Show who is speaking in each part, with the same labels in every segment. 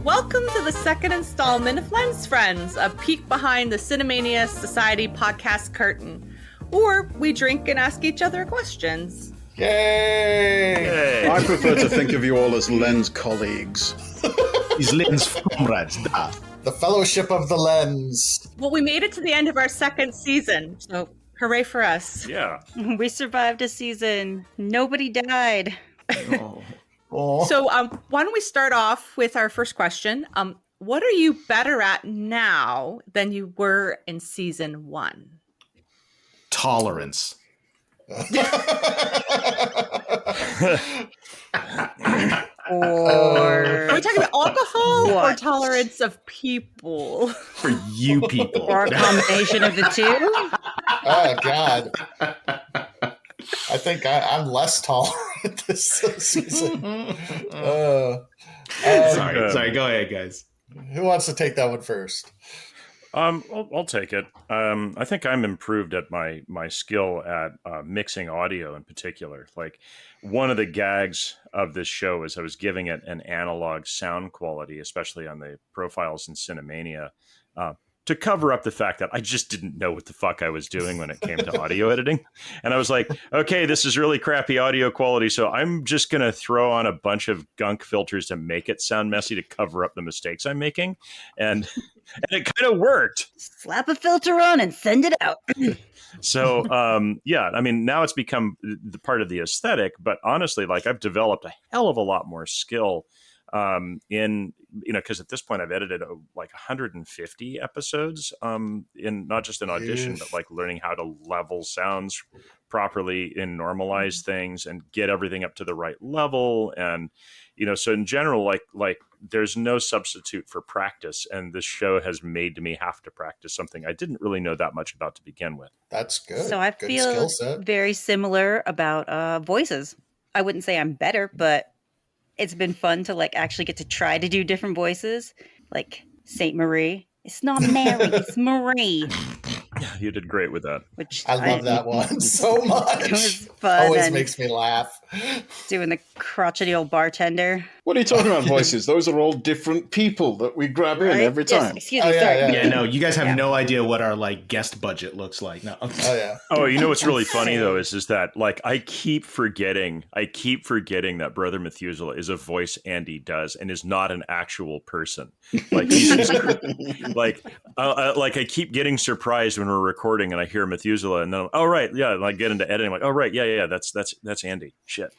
Speaker 1: Welcome to the second installment of Lens Friends, a peek behind the Cinemania Society podcast curtain, where we drink and ask each other questions.
Speaker 2: Yay!
Speaker 3: I prefer to think of you all as Lens colleagues.
Speaker 4: These Lens comrades.
Speaker 2: The Fellowship of the Lens.
Speaker 1: Well, we made it to the end of our second season, so hooray for us.
Speaker 5: Yeah.
Speaker 6: We survived a season. Nobody died.
Speaker 2: Oh.
Speaker 1: So why don't we start off with our first question? What are you better at now than you were in season 1?
Speaker 4: Tolerance.
Speaker 1: Are we talking about alcohol or tolerance of people?
Speaker 4: For you people.
Speaker 6: Or a combination of the two?
Speaker 2: Oh, God. I think I'm less tolerant this season.
Speaker 4: Sorry, go ahead, guys.
Speaker 2: Who wants to take that one first?
Speaker 5: I'll take it. I think I'm improved at my skill at mixing audio in particular. Like, one of the gags of this show is I was giving it an analog sound quality, especially on the profiles in Cinemania, to cover up the fact that I just didn't know what the fuck I was doing when it came to audio editing. And I was like, okay, this is really crappy audio quality, so I'm just going to throw on a bunch of gunk filters to make it sound messy to cover up the mistakes I'm making. And it kind of worked.
Speaker 6: Slap a filter on and send it out.
Speaker 5: So, yeah, I mean, now it's become the part of the aesthetic, but honestly, like, I've developed a hell of a lot more skill because at this point I've edited like 150 episodes in not just an audition, but like learning how to level sounds properly and normalize things and get everything up to the right level. And, so in general, like there's no substitute for practice. And this show has made me have to practice something I didn't really know that much about to begin with.
Speaker 2: That's good.
Speaker 6: So I
Speaker 2: good
Speaker 6: feel
Speaker 2: skill set.
Speaker 6: very similar about voices. I wouldn't say I'm better, but it's been fun to like actually get to try to do different voices, like Saint Marie. It's not Mary, it's Marie.
Speaker 5: Yeah, you did great with that.
Speaker 6: Which
Speaker 2: I love that one so much.
Speaker 6: It was fun.
Speaker 2: Always
Speaker 6: and
Speaker 2: makes me laugh.
Speaker 6: doing the crotchety old bartender.
Speaker 3: What are you talking about, voices? Those are all different people that we grab in every
Speaker 6: Yes,
Speaker 3: time.
Speaker 6: excuse me,
Speaker 2: Oh, yeah,
Speaker 6: sorry.
Speaker 2: yeah.
Speaker 4: Yeah, no, you guys have no idea what our like guest budget looks like. No.
Speaker 2: Oh, yeah.
Speaker 5: Oh, you know what's really funny though is that like I keep forgetting that Brother Methuselah is a voice Andy does and is not an actual person. Like he's just, like I keep getting surprised when we're recording and I hear Methuselah and then oh right, yeah, and I get into editing like oh right, yeah, that's Andy. Shit.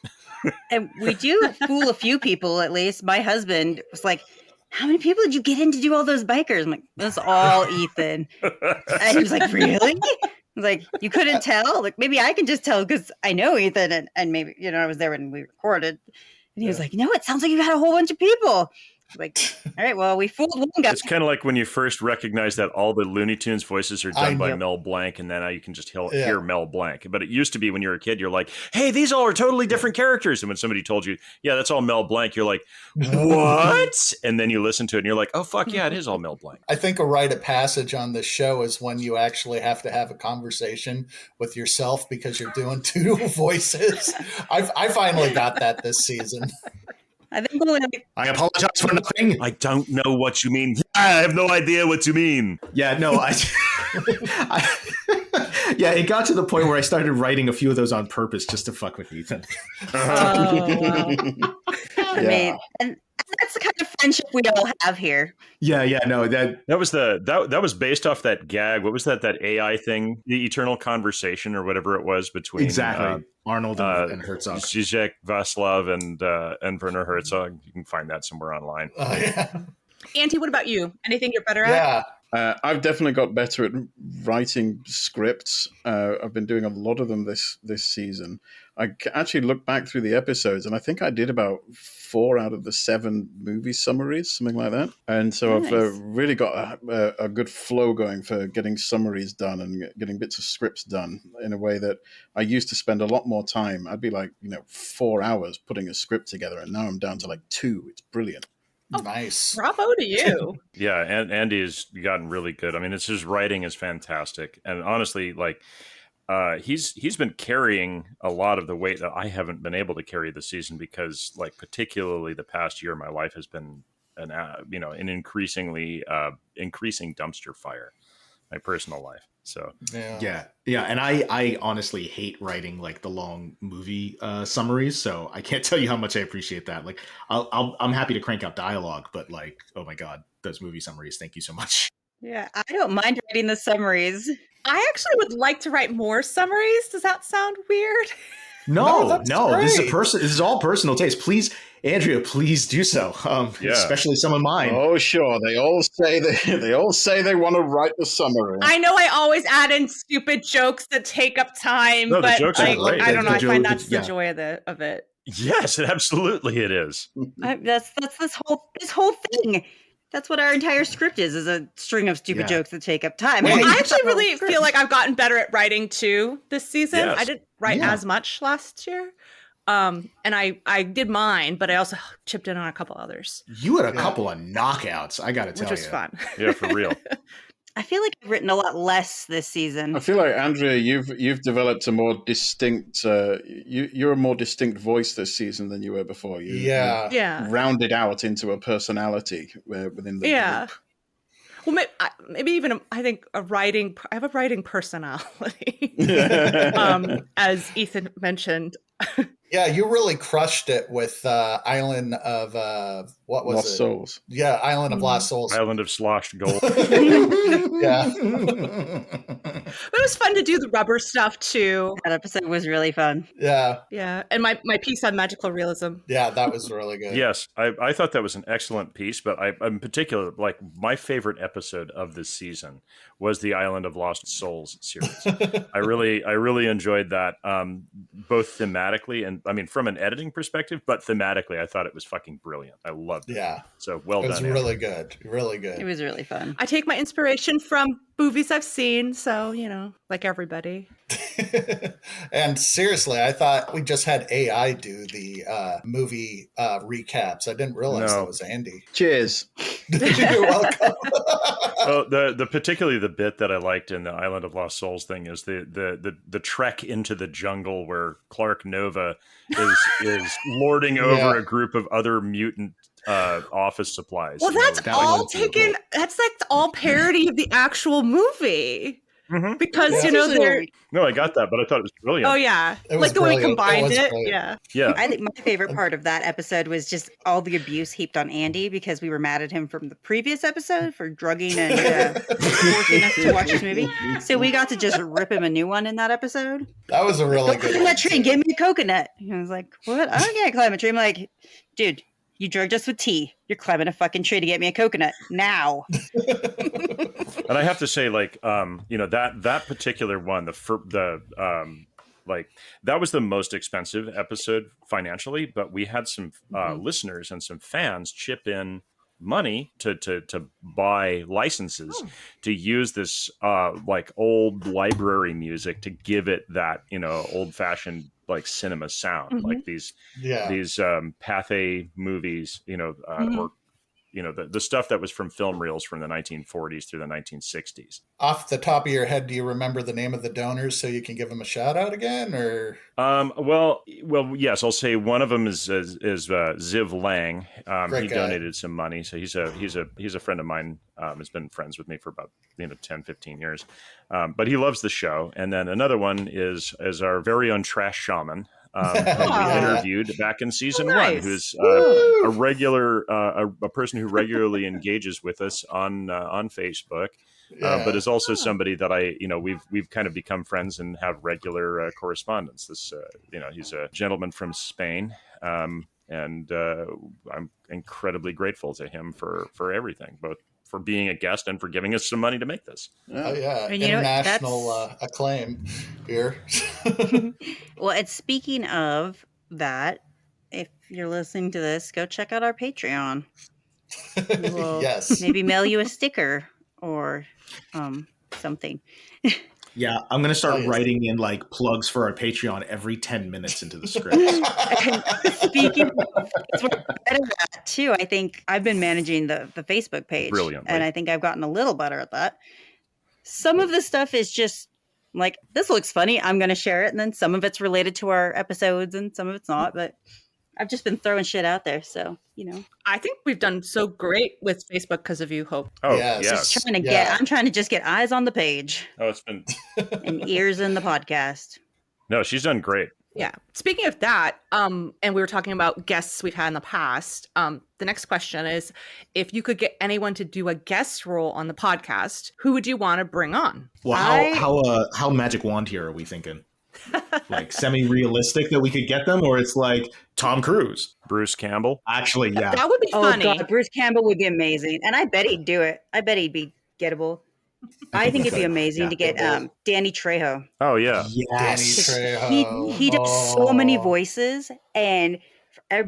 Speaker 6: And we do fool a few people, at least. My husband was like, how many people did you get in to do all those bikers? I'm like, that's all Ethan. And he was like, really? I was like, you couldn't tell? Like, maybe I can just tell because I know Ethan and maybe, I was there when we recorded. And he was like, no, it sounds like you had a whole bunch of people. Like, all right, well, we fooled one guy.
Speaker 5: It's kind of like when you first recognize that all the Looney Tunes voices are done by Mel Blanc, and then now you can just hear Mel Blanc. But it used to be when you were a kid, you're like, hey, these all are totally different characters. And when somebody told you, yeah, that's all Mel Blanc, you're like, what? And then you listen to it, and you're like, oh, fuck, yeah, it is all Mel Blanc.
Speaker 2: I think a rite of passage on this show is when you actually have to have a conversation with yourself because you're doing two voices. I finally got that this season.
Speaker 6: I think only like,
Speaker 4: I apologize for nothing.
Speaker 5: I don't know what you mean. I have no idea what you mean.
Speaker 4: Yeah, no, yeah, it got to the point where I started writing a few of those on purpose just to fuck with Ethan.
Speaker 6: I mean, and that's the kind of friendship we all have here.
Speaker 4: Yeah, no, that
Speaker 5: was that was based off that gag. What was that AI thing? The Eternal Conversation or whatever it was between
Speaker 4: Arnold and Herzog.
Speaker 5: Zizek, Vaslov, and Werner Herzog. You can find that somewhere online.
Speaker 2: Oh, yeah.
Speaker 1: Auntie, what about you? Anything you're better at?
Speaker 2: Yeah.
Speaker 3: I've definitely got better at writing scripts. I've been doing a lot of them this season. I actually looked back through the episodes, and I think I did about 4 out of the 7 movie summaries, something like that. And so
Speaker 6: Nice.
Speaker 3: I've really got a good flow going for getting summaries done and getting bits of scripts done in a way that I used to spend a lot more time. I'd be like, 4 hours putting a script together, and now I'm down to like 2. It's brilliant.
Speaker 1: Oh,
Speaker 2: Nice.
Speaker 1: Bravo to you.
Speaker 5: Yeah, and Andy's gotten really good. I mean, his writing is fantastic, and honestly, like he's been carrying a lot of the weight that I haven't been able to carry this season because, like, particularly the past year, my life has been an increasing dumpster fire. My personal life. So
Speaker 4: Yeah. And I honestly hate writing like the long movie summaries. So I can't tell you how much I appreciate that. Like I'm happy to crank out dialogue, but like, oh my God, those movie summaries. Thank you so much.
Speaker 6: Yeah, I don't mind writing the summaries.
Speaker 1: I actually would like to write more summaries. Does that sound weird?
Speaker 2: No, that's
Speaker 4: This
Speaker 2: great.
Speaker 4: this is all personal taste. Please, Andrea, please do so. Especially some of mine.
Speaker 3: Oh, sure. They all say they want to write the summary.
Speaker 1: I know I always add in stupid jokes that take up time,
Speaker 5: No, the
Speaker 1: but
Speaker 5: jokes are
Speaker 1: like,
Speaker 5: great.
Speaker 1: I don't know.
Speaker 4: The
Speaker 1: I find
Speaker 4: joke-
Speaker 1: that's the
Speaker 4: yeah.
Speaker 1: joy of it.
Speaker 5: yes, absolutely it is.
Speaker 6: That's this whole thing. That's what our entire script is a string of stupid
Speaker 4: Yeah.
Speaker 6: jokes that take up time.
Speaker 1: Well,
Speaker 2: Hey,
Speaker 1: I actually really feel like I've gotten better at writing too this season.
Speaker 5: Yes.
Speaker 1: I didn't write
Speaker 4: Yeah.
Speaker 1: as much last year. And I did mine, but I also chipped in on a couple others,
Speaker 4: You had a
Speaker 2: Yeah.
Speaker 4: couple of knockouts. I got to tell
Speaker 1: which was
Speaker 4: you.
Speaker 1: fun.
Speaker 5: Yeah, for real.
Speaker 6: I feel like I've written a lot less this
Speaker 3: I
Speaker 6: season.
Speaker 3: feel like Andrea, you've developed a more distinct. You're a more distinct voice this season than you were before. You
Speaker 2: Yeah.
Speaker 1: Yeah.
Speaker 3: rounded out into a personality within the
Speaker 1: Yeah.
Speaker 3: group.
Speaker 1: Well, maybe even I think I have a writing personality, as Ethan mentioned.
Speaker 2: Yeah, you really crushed it with Island of what was
Speaker 3: Lost
Speaker 2: it?
Speaker 3: Souls.
Speaker 2: Yeah, Island of Lost Souls.
Speaker 5: Island of Sloshed Gold.
Speaker 2: Yeah.
Speaker 1: But it was fun to do the rubber stuff too.
Speaker 6: That episode was really fun.
Speaker 2: Yeah.
Speaker 1: Yeah, and my piece on magical realism.
Speaker 2: Yeah, that was really good.
Speaker 5: Yes, I thought that was an excellent piece, but I, in particular, like my favorite episode of this season was the Island of Lost Souls series. I really enjoyed that, both thematically and I mean from an editing perspective, but thematically, I thought it was fucking brilliant. I loved it.
Speaker 2: Yeah.
Speaker 5: So well
Speaker 2: It was
Speaker 5: done.
Speaker 2: really good. Really good.
Speaker 6: It was really fun.
Speaker 1: I take my inspiration from movies I've seen, so like everybody.
Speaker 2: And seriously, I thought we just had AI do the movie recaps. I didn't realize
Speaker 5: No.
Speaker 2: that was Andy.
Speaker 3: Cheers.
Speaker 2: You're welcome.
Speaker 5: Well, the particularly the bit that I liked in the Island of Lost Souls thing is the trek into the jungle where Clark Nova is lording over
Speaker 2: Yeah.
Speaker 5: a group of other mutant office supplies.
Speaker 1: Well,
Speaker 5: You know,
Speaker 1: that's
Speaker 4: that
Speaker 1: all
Speaker 4: was really
Speaker 1: taken. That's like all parody of the actual movie
Speaker 5: Mhm.
Speaker 1: because
Speaker 2: Yeah.
Speaker 1: they're.
Speaker 5: No, I got that, but I thought it was brilliant.
Speaker 1: Oh yeah,
Speaker 2: It was
Speaker 1: like the way we
Speaker 2: brilliant. It
Speaker 1: combined
Speaker 2: was
Speaker 1: it.
Speaker 2: brilliant.
Speaker 1: Yeah.
Speaker 5: Yeah.
Speaker 6: I think my favorite part of that episode was just all the abuse heaped on Andy because we were mad at him from the previous episode for drugging and forcing us to watch this movie. So we got to just rip him a new one in that episode.
Speaker 2: That was a really
Speaker 6: Go
Speaker 2: good
Speaker 6: climb
Speaker 2: one.
Speaker 6: that tree and
Speaker 2: too.
Speaker 6: give me a coconut. And I was like, what? I don't can't climb a tree. I'm like, dude, you drugged us with tea. You're climbing a fucking tree to get me a coconut now.
Speaker 5: And I have to say, like, that particular one, that was the most expensive episode financially, but we had some listeners and some fans chip in money to buy licenses to use this like old library music to give it that old fashioned like cinema sound, like these
Speaker 2: Yeah.
Speaker 5: Pathé movies, or the stuff that was from film reels from the 1940s through the 1960s.
Speaker 2: Off the top of your head, do you remember the name of the donors so you can give them a shout out again? Or
Speaker 5: Well, yes, I'll say one of them is Ziv Lang.
Speaker 2: Great
Speaker 5: He
Speaker 2: guy.
Speaker 5: donated some money, so he's a friend of mine. Has been friends with me for about 10, 15 years. But he loves the show. And then another one is our very own Trash Shaman. Who we
Speaker 2: Yeah.
Speaker 5: interviewed back in season
Speaker 1: Oh, nice.
Speaker 5: one, who's
Speaker 2: Woo!
Speaker 5: a regular, a person who regularly engages with us on Facebook,
Speaker 2: Yeah.
Speaker 5: but is also somebody that we've kind of become friends and have regular correspondence. This, he's a gentleman from Spain, and I'm incredibly grateful to him for everything, both for being a guest and for giving us some money to make this.
Speaker 2: Oh yeah,
Speaker 6: And you know what?
Speaker 2: international acclaim here.
Speaker 6: Well, and speaking of that, if you're listening to this, go check out our Patreon. We'll
Speaker 2: Yes.
Speaker 6: maybe mail you a sticker or something.
Speaker 4: Yeah, I'm gonna start
Speaker 2: Oh, yes.
Speaker 4: writing in like plugs for our Patreon every 10 minutes into the script.
Speaker 6: And speaking of, it's what I'm better at too. I think I've been managing the Facebook page,
Speaker 5: Brilliantly.
Speaker 6: and I think I've gotten a little better at that. Some of the stuff is just like, this looks funny, I'm going to share it, and then some of it's related to our episodes, and some of it's not. But I've just been throwing shit out there, so
Speaker 1: I think we've done so great with Facebook because of you, Hope.
Speaker 5: Oh,
Speaker 2: Yes.
Speaker 5: yes.
Speaker 6: trying to
Speaker 2: Yeah.
Speaker 6: I'm trying to just get eyes on the page
Speaker 5: Oh, it's been.
Speaker 6: and ears in the podcast.
Speaker 5: No, she's done great.
Speaker 1: Yeah. Speaking of that, and we were talking about guests we've had in the past. The next question is, if you could get anyone to do a guest role on the podcast, who would you want to bring on?
Speaker 4: Well, how magic wand here are we thinking? Like semi-realistic that we could get them, or it's like Tom Cruise?
Speaker 5: Bruce Campbell.
Speaker 4: Actually, yeah.
Speaker 1: That would be funny.
Speaker 6: Oh God, Bruce Campbell would be amazing, and I bet he'd do it. I bet he'd be gettable. I think it'd be amazing to get Danny Trejo.
Speaker 5: Oh yeah.
Speaker 2: Danny
Speaker 4: Yes.
Speaker 2: Trejo.
Speaker 6: He does so many
Speaker 2: Oh.
Speaker 6: voices, and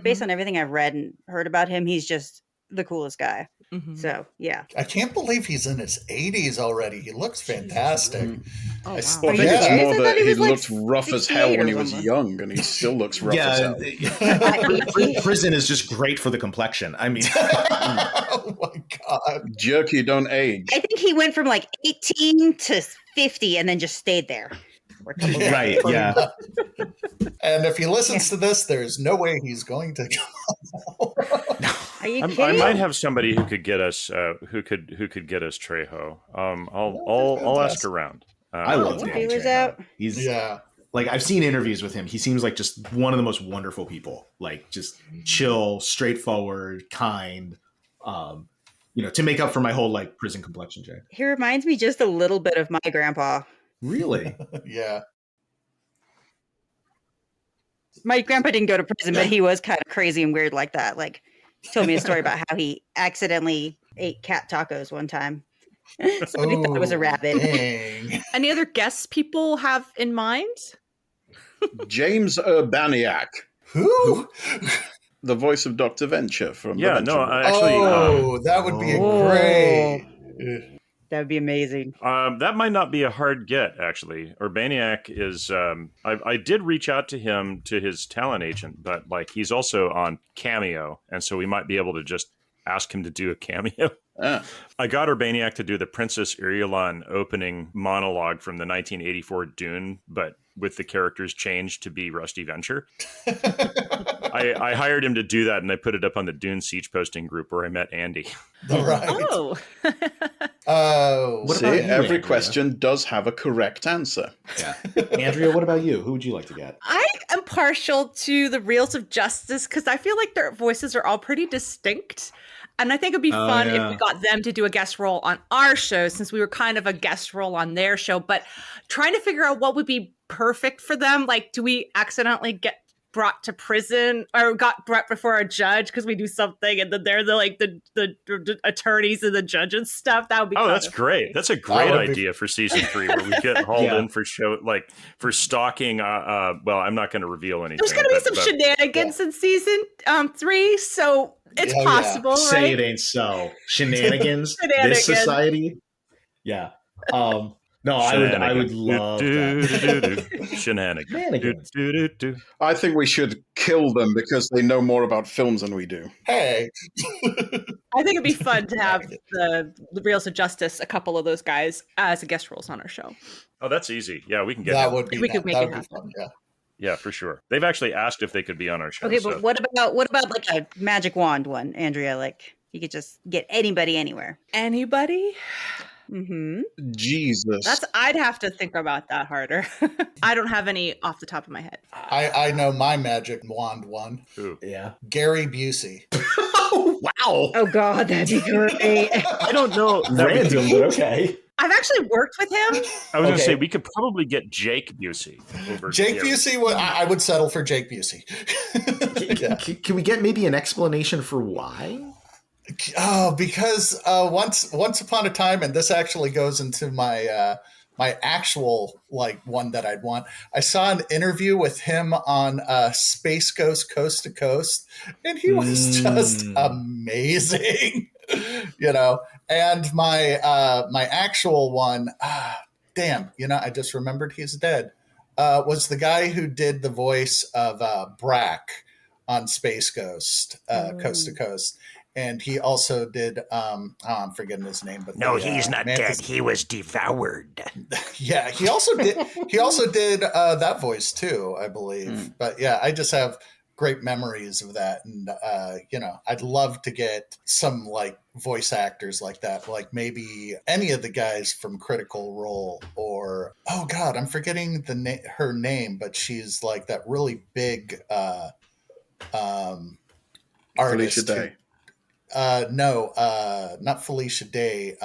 Speaker 6: based on everything I've read and heard about him, he's just the coolest guy.
Speaker 1: Mhm.
Speaker 6: So yeah,
Speaker 2: I can't believe he's in his 80s already. He looks fantastic.
Speaker 1: Oh,
Speaker 2: I
Speaker 1: wow.
Speaker 2: s-
Speaker 3: Well, I think
Speaker 2: Yeah.
Speaker 3: it's
Speaker 6: I
Speaker 3: more
Speaker 6: thought
Speaker 3: that
Speaker 6: he
Speaker 3: he
Speaker 6: was, like,
Speaker 3: looked rough as hell
Speaker 6: 68
Speaker 3: when
Speaker 6: or
Speaker 3: he was
Speaker 6: something.
Speaker 3: young, and he still looks rough as hell.
Speaker 4: Prison is just great for the complexion. I mean,
Speaker 2: Oh my God.
Speaker 3: Jerky don't age.
Speaker 6: I think he went from like 18 to 50 and then just stayed there. For a couple of
Speaker 4: right?
Speaker 2: pretty
Speaker 4: Yeah.
Speaker 2: much. And if he listens to this, there's no way he's going to
Speaker 6: Are you
Speaker 5: I
Speaker 6: kidding?
Speaker 5: might have somebody who could get us who could get us Trejo. I'll ask
Speaker 2: fantastic.
Speaker 5: around.
Speaker 4: I love
Speaker 6: What
Speaker 4: Danny
Speaker 6: feelers
Speaker 4: Trejo.
Speaker 6: out?
Speaker 4: He's
Speaker 2: Yeah.
Speaker 4: like, I've seen interviews with him. He seems like just one of the most wonderful people. Like, just chill, straightforward, kind. To make up for my whole like prison complexion, Jay.
Speaker 6: He reminds me just a little bit of my grandpa.
Speaker 4: Really?
Speaker 2: Yeah.
Speaker 6: My grandpa didn't go to prison, but he was kind of crazy and weird like that. Like, he told me a story about how he accidentally ate cat tacos one time. Somebody thought it was a
Speaker 2: Oh,
Speaker 6: rabbit.
Speaker 2: dang.
Speaker 1: Any other guests people have in mind?
Speaker 3: James Urbaniak,
Speaker 2: Who?
Speaker 3: the voice of Dr. Venture from
Speaker 5: Yeah,
Speaker 3: the
Speaker 5: no,
Speaker 3: Venture Brothers.
Speaker 2: Oh, that would be
Speaker 6: Oh.
Speaker 2: great.
Speaker 6: That would be amazing.
Speaker 5: That might not be a hard get, actually. Urbaniak is. I did reach out to him, to his talent agent, but like he's also on Cameo, and so we might be able to just ask him to do a cameo.
Speaker 3: Ah.
Speaker 5: I got Urbaniak to do the Princess Irulan opening monologue from the 1984 Dune, but with the characters changed to be Rusty Venture. I hired him to do that, and I put it up on the Dune Siege posting group where I met Andy.
Speaker 2: Right.
Speaker 1: Oh.
Speaker 2: Oh.
Speaker 4: What
Speaker 3: See,
Speaker 4: about you,
Speaker 3: every
Speaker 4: Andrea?
Speaker 3: question does have a correct answer.
Speaker 4: Yeah. Andrea, what about you? Who would you like to get?
Speaker 1: I am partial to the Reels of Justice because I feel like their voices are all pretty distinct. And I think it'd be
Speaker 4: Oh,
Speaker 1: fun if
Speaker 4: yeah.
Speaker 1: we got them to do a guest role on our show since we were kind of a guest role on their show. But trying to figure out what would be perfect for them. Like, do we accidentally get brought to prison or got brought before a judge because we do something and then they're the attorneys and the judge and stuff? That would be
Speaker 5: Oh,
Speaker 1: kind
Speaker 5: that's
Speaker 1: of
Speaker 5: great.
Speaker 1: funny.
Speaker 5: That's a great
Speaker 2: would be-
Speaker 5: idea for season 3 where we get hauled
Speaker 4: Yeah.
Speaker 5: in for show, like for stalking. Well, I'm not going to reveal anything.
Speaker 1: There's going to be
Speaker 5: but-
Speaker 1: some
Speaker 5: but-
Speaker 1: shenanigans in season 3, so it's
Speaker 2: Yeah, yeah.
Speaker 1: possible,
Speaker 4: Say
Speaker 1: right?
Speaker 4: it ain't so. Shenanigans.
Speaker 1: Shenanigans.
Speaker 4: This society. Yeah. No, I would love that.
Speaker 5: Shenanigans.
Speaker 4: Shenanigans.
Speaker 3: I think we should kill them because they know more about films than we do.
Speaker 2: Hey.
Speaker 1: I think it'd be fun to have the Reels of Justice, a couple of those guys as a guest roles on our show.
Speaker 5: Oh, that's easy. Yeah, we can get
Speaker 2: That
Speaker 5: him.
Speaker 2: would be
Speaker 1: We could make
Speaker 2: that
Speaker 1: it
Speaker 2: would be
Speaker 1: happen.
Speaker 2: fun, yeah.
Speaker 5: Yeah, for sure. They've actually asked if they could be on our show.
Speaker 6: Okay,
Speaker 5: so-
Speaker 6: but what about like a magic wand one, Andrea? Like you could just get anybody anywhere.
Speaker 1: Anybody?
Speaker 6: Mm-hmm.
Speaker 3: Jesus.
Speaker 1: I'd have to think about that harder. I don't have any off the top of my head.
Speaker 2: I know my magic wand one.
Speaker 5: Ooh.
Speaker 4: Yeah.
Speaker 2: Gary Busey.
Speaker 4: Wow.
Speaker 6: Oh God, that'd be great.
Speaker 5: I don't know.
Speaker 4: Random, but okay.
Speaker 1: I've actually worked with him.
Speaker 5: I was going to say we could probably get Jake Busey over
Speaker 2: Jake
Speaker 5: Gary.
Speaker 2: Busey, I would settle for Jake Busey. Yeah.
Speaker 4: Can we get maybe an explanation for why?
Speaker 2: Oh, because once upon a time, and this actually goes into my my actual like one that I'd want. I saw an interview with him on Space Ghost Coast to Coast, and he was just amazing, you know. And my my actual one, damn, you know, I just remembered he's dead. Was the guy who did the voice of Brack on Space Ghost Coast to Coast. And he also did, I'm forgetting his name, but
Speaker 7: No, he's not dead. He was devoured.
Speaker 2: Yeah, he also did. He also did that voice too, I believe. But yeah, I just have great memories of that. And, I'd love to get some like voice actors like that, like maybe any of the guys from Critical Role, or, oh God, I'm forgetting her name, but she's like that really big artist.
Speaker 3: Felicia Day.
Speaker 2: No, not Felicia Day.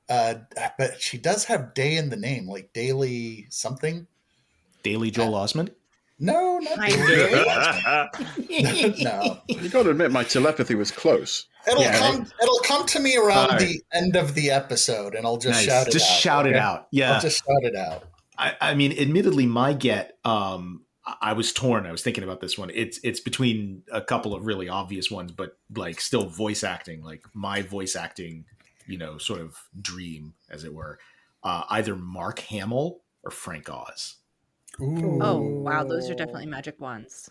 Speaker 2: But she does have Day in the name, like Daily something.
Speaker 4: Daily Joel Osment?
Speaker 2: No, not
Speaker 1: Hi,
Speaker 2: Daily.
Speaker 1: Daily.
Speaker 2: No.
Speaker 3: You got to admit, my telepathy was close.
Speaker 2: It'll come to me around
Speaker 4: All right.
Speaker 2: the end of the episode, and I'll just
Speaker 4: Nice.
Speaker 2: shout it
Speaker 4: Just
Speaker 2: out.
Speaker 4: shout it out. Yeah.
Speaker 2: I'll just shout it out.
Speaker 4: I mean, admittedly, my get, I was torn. I was thinking about this one. It's between a couple of really obvious ones, but like still voice acting, like my voice acting, sort of dream, as it were. Either Mark Hamill or Frank Oz.
Speaker 2: Ooh.
Speaker 1: Oh, wow. Those are definitely magic ones.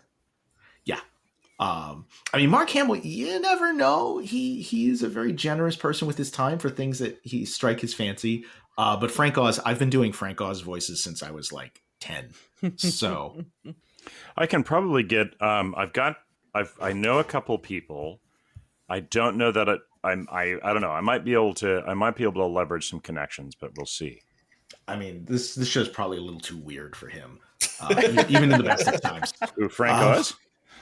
Speaker 4: Yeah. I mean, Mark Hamill, you never know. He is a very generous person with his time for things that he strike his fancy. But Frank Oz, I've been doing Frank Oz voices since I was like 10. So
Speaker 5: I can probably get. I know a couple people. I don't know that I don't know. I might be able to leverage some connections, but we'll see.
Speaker 4: I mean, this show's probably a little too weird for him, even in the best of times.
Speaker 5: Ooh, Frank Oz?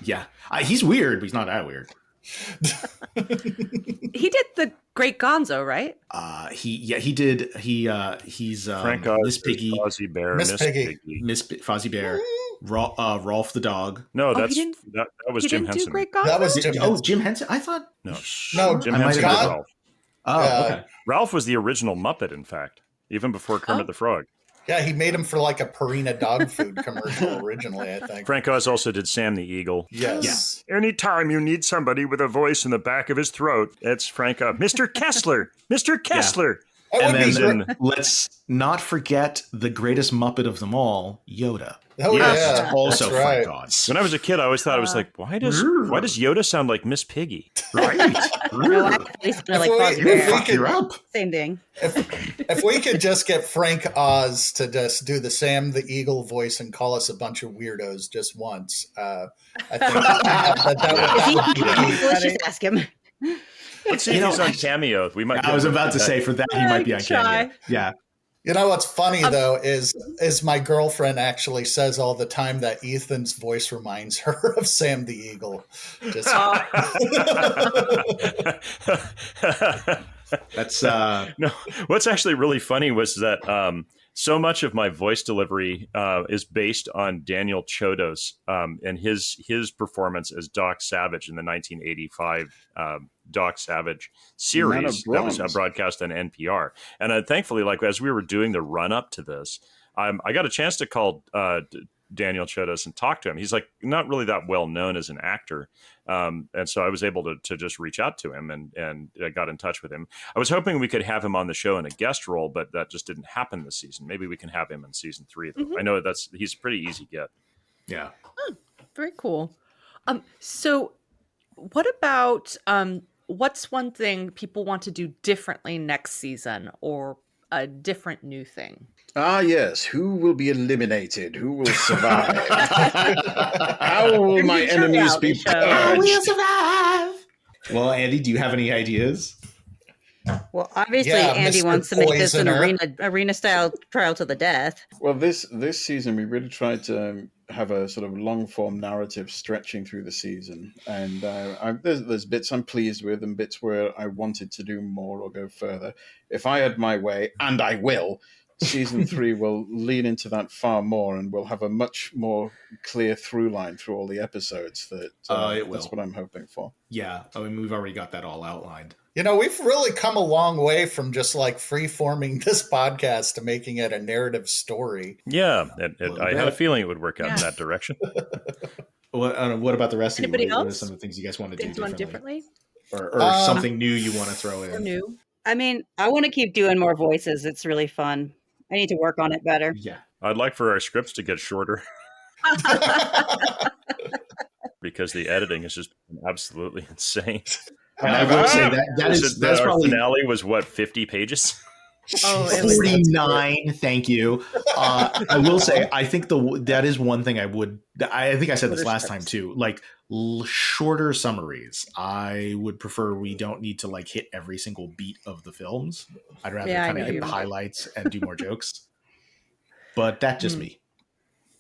Speaker 4: Yeah, he's weird, but he's not that weird.
Speaker 1: He did the Great Gonzo, right?
Speaker 4: He did. He's
Speaker 5: Frank Oz,
Speaker 4: Miss Piggy,
Speaker 5: Fozzie Bear,
Speaker 2: Miss Piggy.
Speaker 4: Fozzie Bear, Rolf the dog.
Speaker 5: No,
Speaker 1: Oh,
Speaker 5: that was
Speaker 1: He
Speaker 5: Jim
Speaker 1: didn't do
Speaker 5: Henson.
Speaker 1: Great Gonzo?
Speaker 2: That was Jim.
Speaker 4: Jim Henson. I thought
Speaker 5: No,
Speaker 2: No,
Speaker 5: Jim
Speaker 4: I might
Speaker 5: Henson
Speaker 4: have
Speaker 5: did
Speaker 2: got-
Speaker 5: Ralph.
Speaker 4: okay.
Speaker 5: Ralph was the original Muppet, in fact, even before Kermit the Frog.
Speaker 2: Yeah, he made him for like a Purina dog food commercial originally, I think.
Speaker 5: Frank Oz also did Sam the Eagle.
Speaker 2: Yes.
Speaker 5: Anytime you need somebody with a voice in the back of his throat, it's Frank Oz. Mr. Kessler! Mr. Kessler!
Speaker 2: That
Speaker 4: And
Speaker 2: would be
Speaker 4: then
Speaker 2: great.
Speaker 4: let's not forget the greatest Muppet of them all, Yoda.
Speaker 2: Oh,
Speaker 5: Yes.
Speaker 2: yeah.
Speaker 4: It's also
Speaker 2: That's right.
Speaker 4: Frank Oz.
Speaker 5: When I was a kid, I always thought it was like, why does Yoda sound like Miss Piggy?
Speaker 4: Right.
Speaker 6: No, I at least feel like
Speaker 2: If we-
Speaker 6: Fozzie
Speaker 2: if
Speaker 6: Bear.
Speaker 2: we
Speaker 4: Fuck
Speaker 2: could-
Speaker 4: you up.
Speaker 6: Same thing.
Speaker 2: If we could just get Frank Oz to just do the Sam the Eagle voice and call us a bunch of weirdos just once, I think that would be
Speaker 6: Let's just ask him.
Speaker 5: Let's see if he's on Cameo. We might.
Speaker 4: I was about to say for that he might be on
Speaker 1: Try.
Speaker 4: Cameo. Yeah.
Speaker 2: You know what's funny though is my girlfriend actually says all the time that Ethan's voice reminds her of Sam the Eagle. Just
Speaker 4: That's
Speaker 5: No, what's actually really funny was that so much of my voice delivery is based on Daniel Chodos and his performance as Doc Savage in the 1985 Doc Savage series that was broadcast on NPR. And thankfully, like as we were doing the run up to this, I got a chance to call Daniel Chodos and talk to him. He's like not really that well known as an actor. And so I was able to just reach out to him and I got in touch with him. I was hoping we could have him on the show in a guest role, but that just didn't happen this season. Maybe we can have him in season 3. Though. I know he's a pretty easy get.
Speaker 4: yeah.
Speaker 1: Very cool. So what about what's one thing people want to do differently next season or a different new thing?
Speaker 3: Ah, yes. Who will be eliminated? Who will survive? How will my enemies be purged?
Speaker 4: survive. Well, Andy, do you have any ideas?
Speaker 6: Well, obviously,
Speaker 2: Yeah,
Speaker 6: Andy
Speaker 2: Mr.
Speaker 6: wants to make this an
Speaker 2: Poisoner.
Speaker 6: arena style trial to the death.
Speaker 3: Well, this season we really tried to have a sort of long form narrative stretching through the season, and there's bits I'm pleased with and bits where I wanted to do more or go further. If I had my way, and I will, season 3 will lean into that far more, and we'll have a much more clear through line through all the episodes.
Speaker 4: It will.
Speaker 3: That's what I'm hoping for.
Speaker 4: Yeah. I mean, we've already got that all outlined.
Speaker 2: You know, we've really come a long way from just like free forming this podcast to making it a narrative story.
Speaker 5: Yeah, I had a feeling it would work out in
Speaker 1: Yeah.
Speaker 5: that direction.
Speaker 4: What about the rest of you?
Speaker 1: Anybody
Speaker 4: What are
Speaker 1: else?
Speaker 4: some of the things you guys want to do
Speaker 1: Things you want
Speaker 4: differently?
Speaker 1: differently
Speaker 4: Or something new you want to throw
Speaker 1: or
Speaker 4: in?
Speaker 1: new?
Speaker 6: I mean, I want to keep doing more voices. It's really fun. I need to work on it better.
Speaker 4: Yeah.
Speaker 5: I'd like for our scripts to get shorter because the editing is just absolutely insane.
Speaker 4: And I will say that's
Speaker 5: Our
Speaker 4: probably
Speaker 5: finale was what 50 pages.
Speaker 1: Oh, it was
Speaker 4: 49. Thank you. I will say, I think that is one thing I think I said this last time too. Like shorter summaries. I would prefer we don't need to like hit every single beat of the films. I'd rather
Speaker 1: Yeah, I
Speaker 4: kind
Speaker 1: know
Speaker 4: of hit
Speaker 1: you
Speaker 4: the
Speaker 1: mean.
Speaker 4: highlights and do more jokes. But that's just me.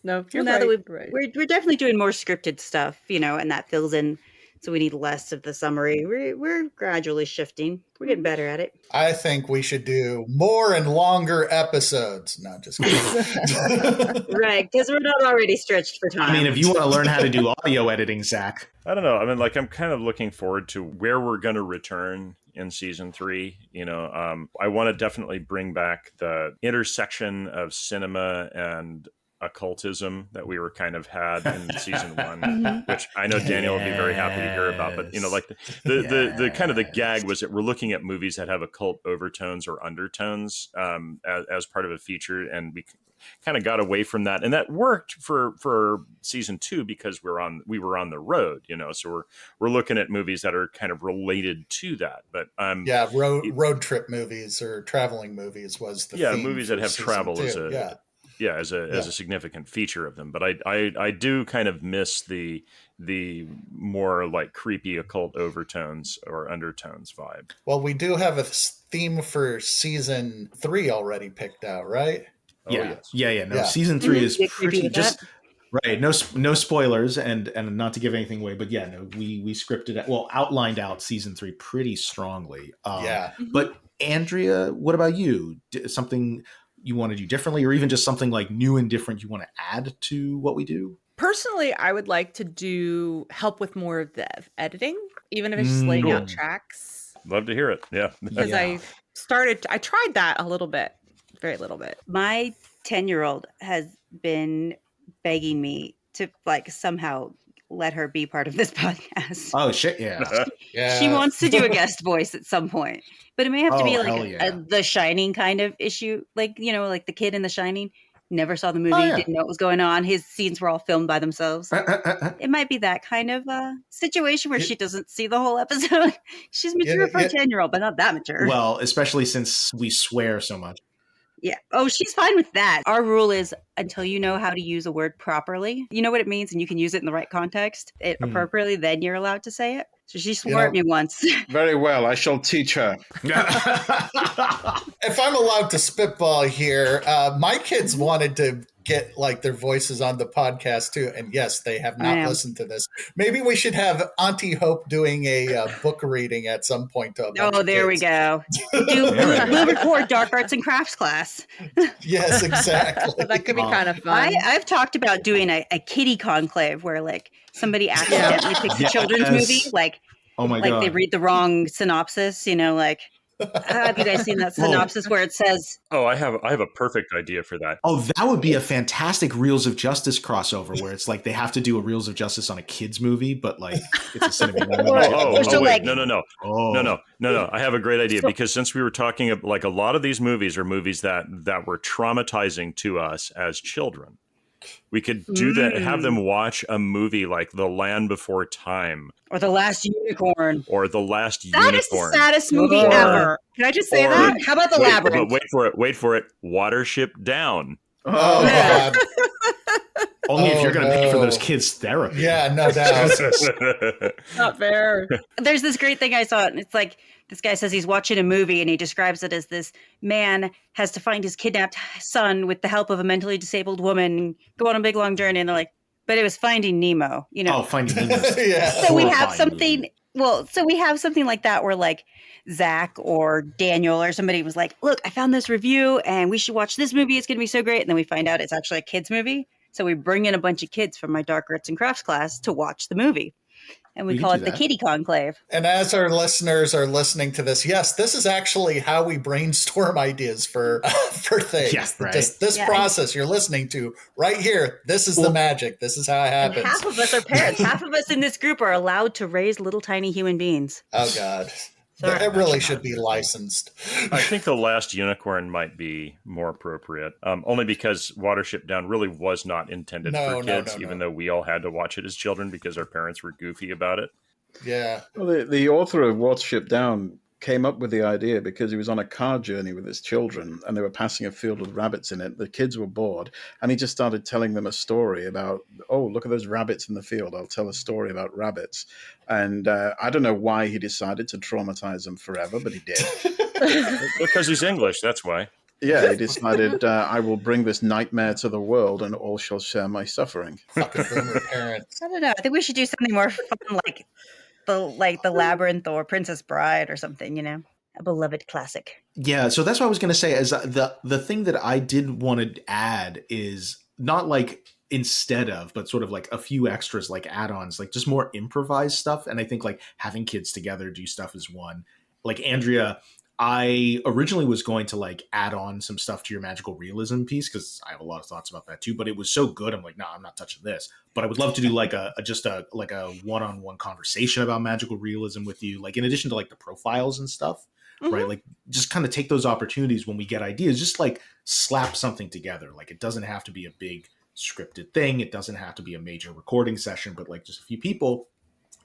Speaker 1: No, you're
Speaker 6: Well, now that
Speaker 1: right. Right.
Speaker 6: we're definitely doing more scripted stuff, and that fills in. So we need less of the summary. We're gradually shifting. We're getting better at it.
Speaker 2: I think we should do more and longer episodes. No, just kidding.
Speaker 6: Right, because we're not already stretched for time.
Speaker 4: I mean, if you want to learn how to do audio editing, Zach.
Speaker 5: I don't know. I mean, like, I'm kind of looking forward to where we're going to return in season 3. I want to definitely bring back the intersection of cinema and occultism that we were kind of had in season 1, which I know Daniel will be very happy to hear about. But like the kind of the gag was that we're looking at movies that have occult overtones or undertones as part of a feature, and we kind of got away from that, and that worked for season 2 because we were on the road, so we're looking at movies that are kind of related to that. But
Speaker 2: road trip movies or traveling movies was the theme
Speaker 5: movies that have travel
Speaker 2: 2.
Speaker 5: as a significant feature of them. But I do kind of miss the more like creepy occult overtones or undertones vibe.
Speaker 2: Well, we do have a theme for season 3 already picked out, right?
Speaker 4: Yeah. No,
Speaker 2: Yeah.
Speaker 4: season 3 is
Speaker 6: Get creepy
Speaker 4: pretty
Speaker 6: with
Speaker 4: just right. No spoilers, and not to give anything away, but we scripted it, outlined out season 3 pretty strongly. But Andrea, what about you? Something you want to do differently, or even just something like new and different you want to add to what we do?
Speaker 1: Personally, I would like to do help with more of the editing, even if it's just laying out tracks.
Speaker 5: Love to hear it. Yeah.
Speaker 1: Because I tried that a little bit, very little bit.
Speaker 6: My 10-year-old has been begging me to like somehow let her be part of this podcast.
Speaker 4: Oh shit, yeah.
Speaker 6: She wants to do a guest voice at some point, but it may have to be like
Speaker 4: yeah.
Speaker 6: The Shining kind of issue, like like the kid in The Shining never saw the movie, didn't know what was going on. His scenes were all filmed by themselves. It might be that kind of situation where she doesn't see the whole episode. She's mature for a 10-year-old, but not that mature.
Speaker 4: Well, especially since we swear so much.
Speaker 6: Yeah. Oh, she's fine with that. Our rule is until you know how to use a word properly, you know what it means, and you can use it in the right context appropriately, then you're allowed to say it. So she swore at me once.
Speaker 3: Very well. I shall teach her.
Speaker 2: If I'm allowed to spitball here, my kids wanted to get like their voices on the podcast too, and yes, they have not listened to this. Maybe we should have Auntie Hope doing a book reading at some point.
Speaker 6: There we go. We'll record Dark Arts and Crafts class.
Speaker 2: Yes, exactly.
Speaker 1: That could be kind of fun.
Speaker 6: I've talked about doing a kiddie conclave where like somebody accidentally picks a children's movie, like
Speaker 4: oh my
Speaker 6: God.
Speaker 4: God.
Speaker 6: They read the wrong synopsis, like have you guys seen that synopsis where it says
Speaker 5: I have a perfect idea for that.
Speaker 4: Oh, that would be a fantastic Reels of Justice crossover where it's like they have to do a Reels of Justice on a kids movie, but like it's a Cinemania movie.
Speaker 5: No. I have a great idea because since we were talking like a lot of these movies are movies that were traumatizing to us as children. We could do that, have them watch a movie like The Land Before Time.
Speaker 6: Or The Last Unicorn.
Speaker 1: That is the saddest movie ever. Can I just say that?
Speaker 6: How about The Labyrinth?
Speaker 5: But wait for it. Watership Down.
Speaker 2: Oh, God.
Speaker 4: Only if you're going to pay for those kids' therapy.
Speaker 2: Yeah, no doubt.
Speaker 1: Not fair.
Speaker 6: There's this great thing I saw, and it's like this guy says he's watching a movie and he describes it as this man has to find his kidnapped son with the help of a mentally disabled woman and go on a big long journey. And they're like, but it was Finding Nemo,
Speaker 4: Oh, Finding Nemo.
Speaker 6: So we have something. Well, so we have something like that where like Zach or Daniel or somebody was like, look, I found this review and we should watch this movie. It's going to be so great. And then we find out it's actually a kid's movie. So we bring in a bunch of kids from my Dark Arts and Crafts class to watch the movie. And we call it the Kiddie Conclave.
Speaker 2: And as our listeners are listening to this, yes, this is actually how we brainstorm ideas for things.
Speaker 4: Yeah, right.
Speaker 2: Just this process you're listening to right here. This is the magic. This is how it happens.
Speaker 6: And half of us are parents. Half of us in this group are allowed to raise little tiny human beings.
Speaker 2: Oh, God. It really should be licensed.
Speaker 5: I think The Last Unicorn might be more appropriate, only because Watership Down really was not intended for kids, even though we all had to watch it as children because our parents were goofy about it.
Speaker 2: Yeah.
Speaker 3: Well, the author of Watership Down came up with the idea because he was on a car journey with his children and they were passing a field with rabbits in it. The kids were bored and he just started telling them a story about, oh, look at those rabbits in the field. I'll tell a story about rabbits. And I don't know why he decided to traumatize them forever, but he did.
Speaker 5: Because he's English, that's why.
Speaker 3: Yeah, he decided, I will bring this nightmare to the world and all shall share my suffering.
Speaker 2: Fucking boomer parents.
Speaker 6: I don't know. I think we should do something more fun, like the Labyrinth or Princess Bride or something. A beloved classic.
Speaker 4: Yeah, so that's what I was going to say. Is the thing that I did want to add is not like instead of, but sort of like a few extras, like add-ons, like just more improvised stuff. And I think like having kids together do stuff is one. Like Andrea, I originally was going to like add on some stuff to your magical realism piece because I have a lot of thoughts about that too. But it was so good, I'm like, no, I'm not touching this. But I would love to do like a one-on-one conversation about magical realism with you, like in addition to like the profiles and stuff, right? Like just kind of take those opportunities when we get ideas, just like slap something together. Like it doesn't have to be a big scripted thing. It doesn't have to be a major recording session, but like just a few people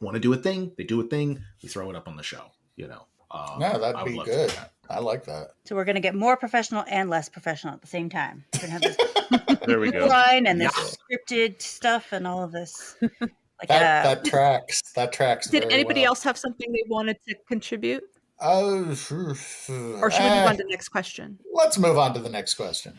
Speaker 4: want to do a thing. They do a thing. We throw it up on the show,
Speaker 2: No, that'd be good. I like that.
Speaker 6: So we're going to get more professional and less professional at the same time. We're going to have this
Speaker 5: There we go.
Speaker 6: line and this scripted stuff and all of this. Like
Speaker 2: That tracks. That tracks.
Speaker 1: Did
Speaker 2: very
Speaker 1: anybody
Speaker 2: well.
Speaker 1: else have something they wanted to contribute?
Speaker 2: Or
Speaker 1: Or should we move on to the next question?
Speaker 2: Let's move on to the next question.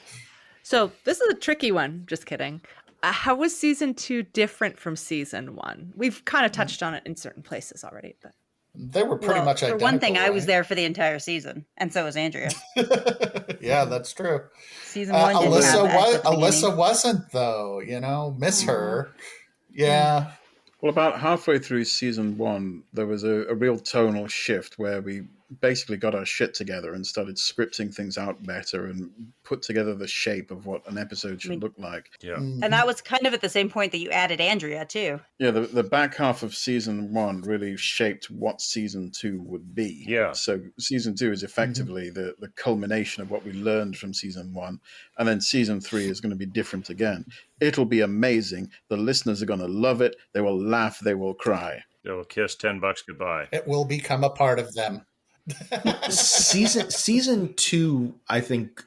Speaker 1: So this is a tricky one. Just kidding. How was season 2 different from season 1? We've kind of touched on it in certain places already, but
Speaker 2: They were pretty much
Speaker 6: for
Speaker 2: identical.
Speaker 6: one thing, I was
Speaker 2: right?
Speaker 6: there for the entire season, and so was Andrea.
Speaker 2: Yeah, that's true.
Speaker 6: Season 1 didn't have
Speaker 2: Alyssa
Speaker 6: that at the
Speaker 2: Alyssa
Speaker 6: beginning.
Speaker 2: wasn't though. Miss her. Yeah.
Speaker 3: Well, about halfway through season 1, there was a real tonal shift where we basically got our shit together and started scripting things out better and put together the shape of what an episode should look like.
Speaker 5: Yeah.
Speaker 6: And that was kind of at the same point that you added Andrea, too.
Speaker 3: Yeah, the back half of season 1 really shaped what season 2 would be.
Speaker 5: Yeah.
Speaker 3: So season 2 is effectively the culmination of what we learned from season 1. And then season 3 is going to be different again. It'll be amazing. The listeners are going to love it. They will laugh. They will cry.
Speaker 5: They'll kiss $10 goodbye.
Speaker 2: It will become a part of them.
Speaker 4: season 2, I think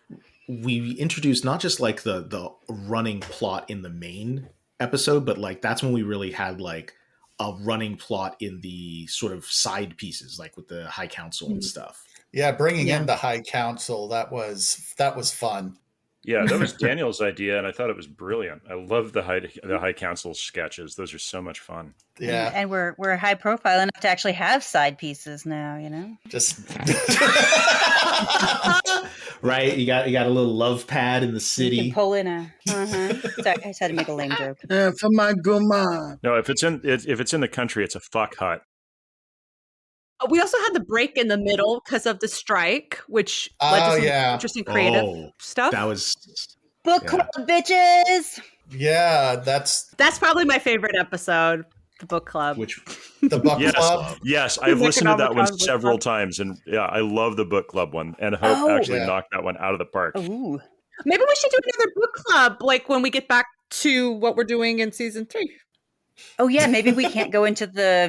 Speaker 4: we introduced not just like the running plot in the main episode, but like that's when we really had like a running plot in the sort of side pieces, like with the High Council and stuff.
Speaker 2: Yeah, bringing in the High Council, that was fun.
Speaker 5: Yeah, that was Daniel's idea, and I thought it was brilliant. I love the High Council sketches; those are so much fun.
Speaker 2: Yeah,
Speaker 6: And we're high profile enough to actually have side pieces now,
Speaker 2: just
Speaker 4: Right, you got a little love pad in the
Speaker 6: You
Speaker 4: city.
Speaker 6: can pull in a. Sorry, I just had to make a lame joke.
Speaker 3: For my guma.
Speaker 5: No, if it's in the country, it's a fuck hut.
Speaker 1: we also had the break in the middle because of the strike, which led to some interesting creative stuff.
Speaker 4: That was
Speaker 6: Book club, bitches.
Speaker 2: yeah, that's
Speaker 1: That's probably my favorite episode, the book club.
Speaker 4: which
Speaker 2: the book
Speaker 5: Yes,
Speaker 2: club.
Speaker 5: yes, I've listened to that one
Speaker 1: Economic
Speaker 5: several
Speaker 1: Club.
Speaker 5: times, and yeah, I love the book club one, and Hope actually
Speaker 2: Yeah.
Speaker 5: knocked that one out of the park.
Speaker 6: Ooh.
Speaker 1: Maybe we should do another book club, like when we get back to what we're doing in season 3.
Speaker 6: Oh yeah, maybe we can't go into the.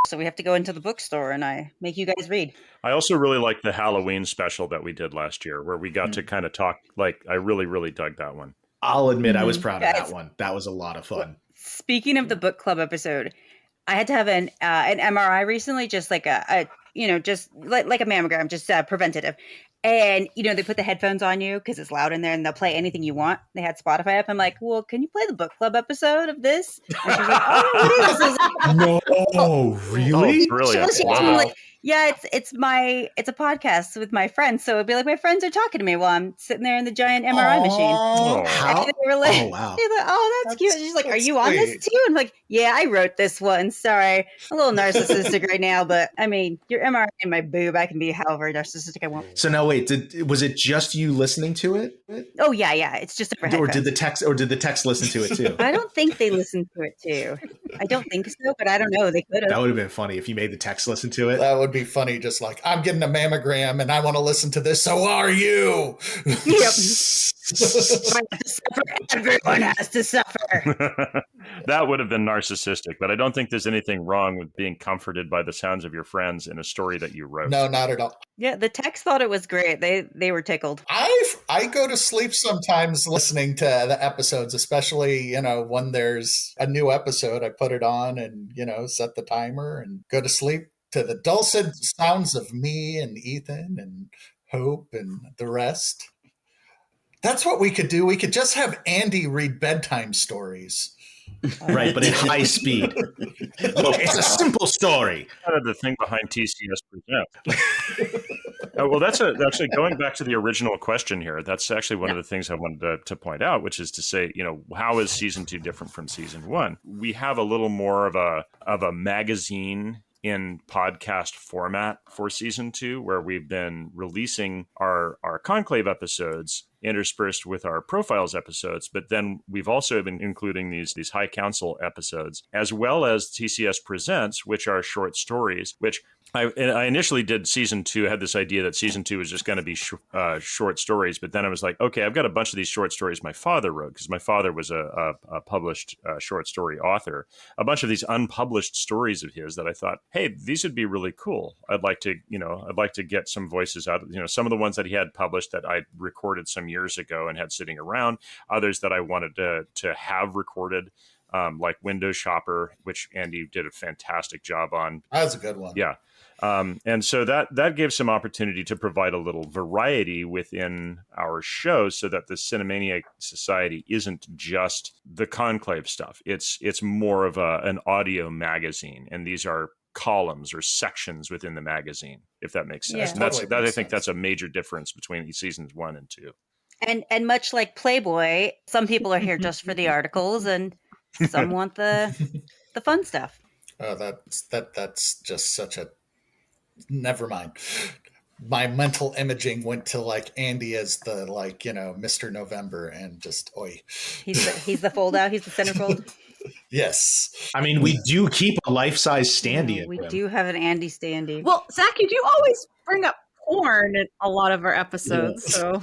Speaker 6: So we have to go into the bookstore, and I make you guys read.
Speaker 5: I also really like the Halloween special that we did last year, where we got to kind of talk. Like, I really, really dug that one.
Speaker 4: I'll admit I was proud of
Speaker 6: Guys.
Speaker 4: that one. That was a lot of fun.
Speaker 6: Speaking of the book club episode, I had to have an MRI recently, just like just like a mammogram, just preventative. And they put the headphones on you because it's loud in there, and they'll play anything you want. They had Spotify up. I'm like, well, can you play the book club episode of this? And she's like, oh, what is this? I was like,
Speaker 4: No, really?
Speaker 5: Oh, brilliant!
Speaker 6: She was
Speaker 5: Wow.
Speaker 6: like, yeah, it's a podcast with my friends. So it'd be like my friends are talking to me while I'm sitting there in the giant MRI machine.
Speaker 5: Oh.
Speaker 4: How?
Speaker 6: And they were like,
Speaker 4: Oh, wow.
Speaker 6: she's like, oh, that's cute. She's like, are
Speaker 2: That's
Speaker 6: you on this
Speaker 2: sweet.
Speaker 6: too? I'm like, yeah, I wrote this one. Sorry, I'm a little narcissistic right now, but I mean, your MRI in my boob, I can be however narcissistic I want.
Speaker 4: So now wait, was it just you listening to it?
Speaker 6: Oh yeah, it's just over
Speaker 4: Or did
Speaker 6: headphones.
Speaker 4: the text listen to it too?
Speaker 6: I don't think they listened to it too. I don't think so, but I don't know. They could
Speaker 4: That
Speaker 6: have.
Speaker 4: would have been funny if you made the text listen to it.
Speaker 2: That would be funny. Just like, I'm getting a mammogram and I want to listen to this. So are you?
Speaker 6: Yep. I have to suffer. Everyone has to suffer.
Speaker 5: That would have been narcissistic, but I don't think there's anything wrong with being comforted by the sounds of your friends in a story that you wrote.
Speaker 2: No, not at all.
Speaker 6: Yeah, the techs thought it was great. They were tickled.
Speaker 2: I go to sleep sometimes listening to the episodes, especially, when there's a new episode. I put it on and, set the timer and go to sleep to the dulcet sounds of me and Ethan and Hope and the rest. That's what we could do. We could just have Andy read bedtime stories.
Speaker 4: Right, but at high speed. Look, it's a simple story.
Speaker 5: Kind of the thing behind TCS Presents. Well, that's actually going back to the original question here. That's actually one of the things I wanted to point out, which is to say, how is season 2 different from season 1? We have a little more of a magazine in podcast format for season 2, where we've been releasing our Conclave episodes interspersed with our Profiles episodes, but then we've also been including these High Council episodes, as well as TCS Presents, which are short stories, which I initially did season 2, had this idea that season 2 was just going to be short stories, but then I was like, okay, I've got a bunch of these short stories my father wrote, because my father was a published short story author. A bunch of these unpublished stories of his that I thought, hey, these would be really cool. I'd like to get some voices out of, some of the ones that he had published that I recorded some years ago and had sitting around, others that I wanted to have recorded, like Window Shopper, which Andy did a fantastic job on.
Speaker 2: That was a good one.
Speaker 5: Yeah. And so that gave some opportunity to provide a little variety within our show, so that the Cinemania Society isn't just the Conclave stuff. It's more of an audio magazine, and these are columns or sections within the magazine, if that makes sense.
Speaker 6: Yeah.
Speaker 5: And I think that's a major difference between seasons 1 and 2.
Speaker 6: And much like Playboy, some people are here just for the articles, and some want the fun stuff.
Speaker 2: Oh, that's just such a. Never mind. My mental imaging went to Andy as the Mr. November, and just oi.
Speaker 6: He's the fold out. He's the centerfold.
Speaker 2: Yes.
Speaker 4: I mean, we do keep a life-size standee.
Speaker 6: We do have an Andy standee.
Speaker 1: Well, Zach, you do always bring up porn in a lot of our episodes, so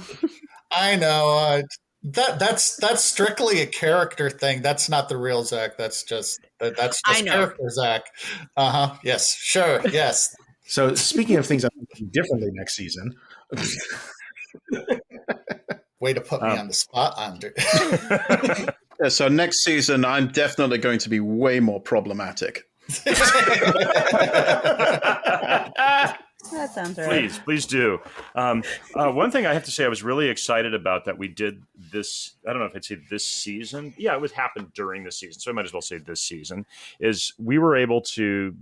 Speaker 2: I know. That's strictly a character thing. That's not the real Zach. That's just character Zach. Yes. Sure. Yes.
Speaker 4: So speaking of things I'm doing differently next season.
Speaker 2: Way to put me on the spot, Andrew.
Speaker 3: Yeah, so next season, I'm definitely going to be way more problematic.
Speaker 6: That sounds right.
Speaker 5: Please do. One thing I have to say I was really excited about that we did this, I don't know if I'd say this season. Yeah, it would happen during the season, so I might as well say this season, is we were able to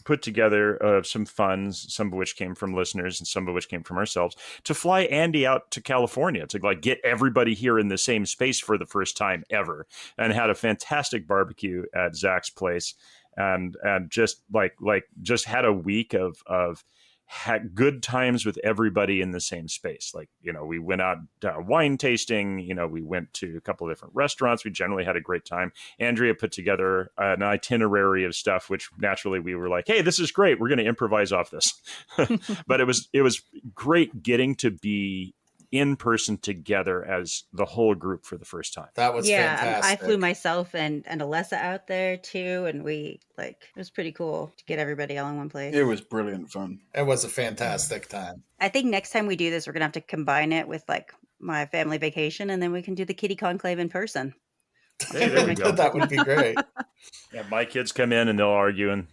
Speaker 5: put together some funds, some of which came from listeners and some of which came from ourselves, to fly Andy out to California to get everybody here in the same space for the first time ever, and had a fantastic barbecue at Zach's place, and just just had a week of had good times with everybody in the same space. We went out wine tasting, we went to a couple of different restaurants. We generally had a great time. Andrea put together an itinerary of stuff, which naturally we were like, hey, this is great. We're going to improvise off this. But it was great getting to be in person together as the whole group for the first time.
Speaker 2: That was fantastic.
Speaker 6: I flew myself and Alessa out there too, and we it was pretty cool to get everybody all in one place.
Speaker 3: It was brilliant fun.
Speaker 2: It was a fantastic time.
Speaker 6: I think next time we do this, we're gonna have to combine it with my family vacation, and then we can do the Kitty Conclave in person.
Speaker 5: Hey, there we go.
Speaker 2: That would be great.
Speaker 5: Yeah, my kids come in and they'll argue and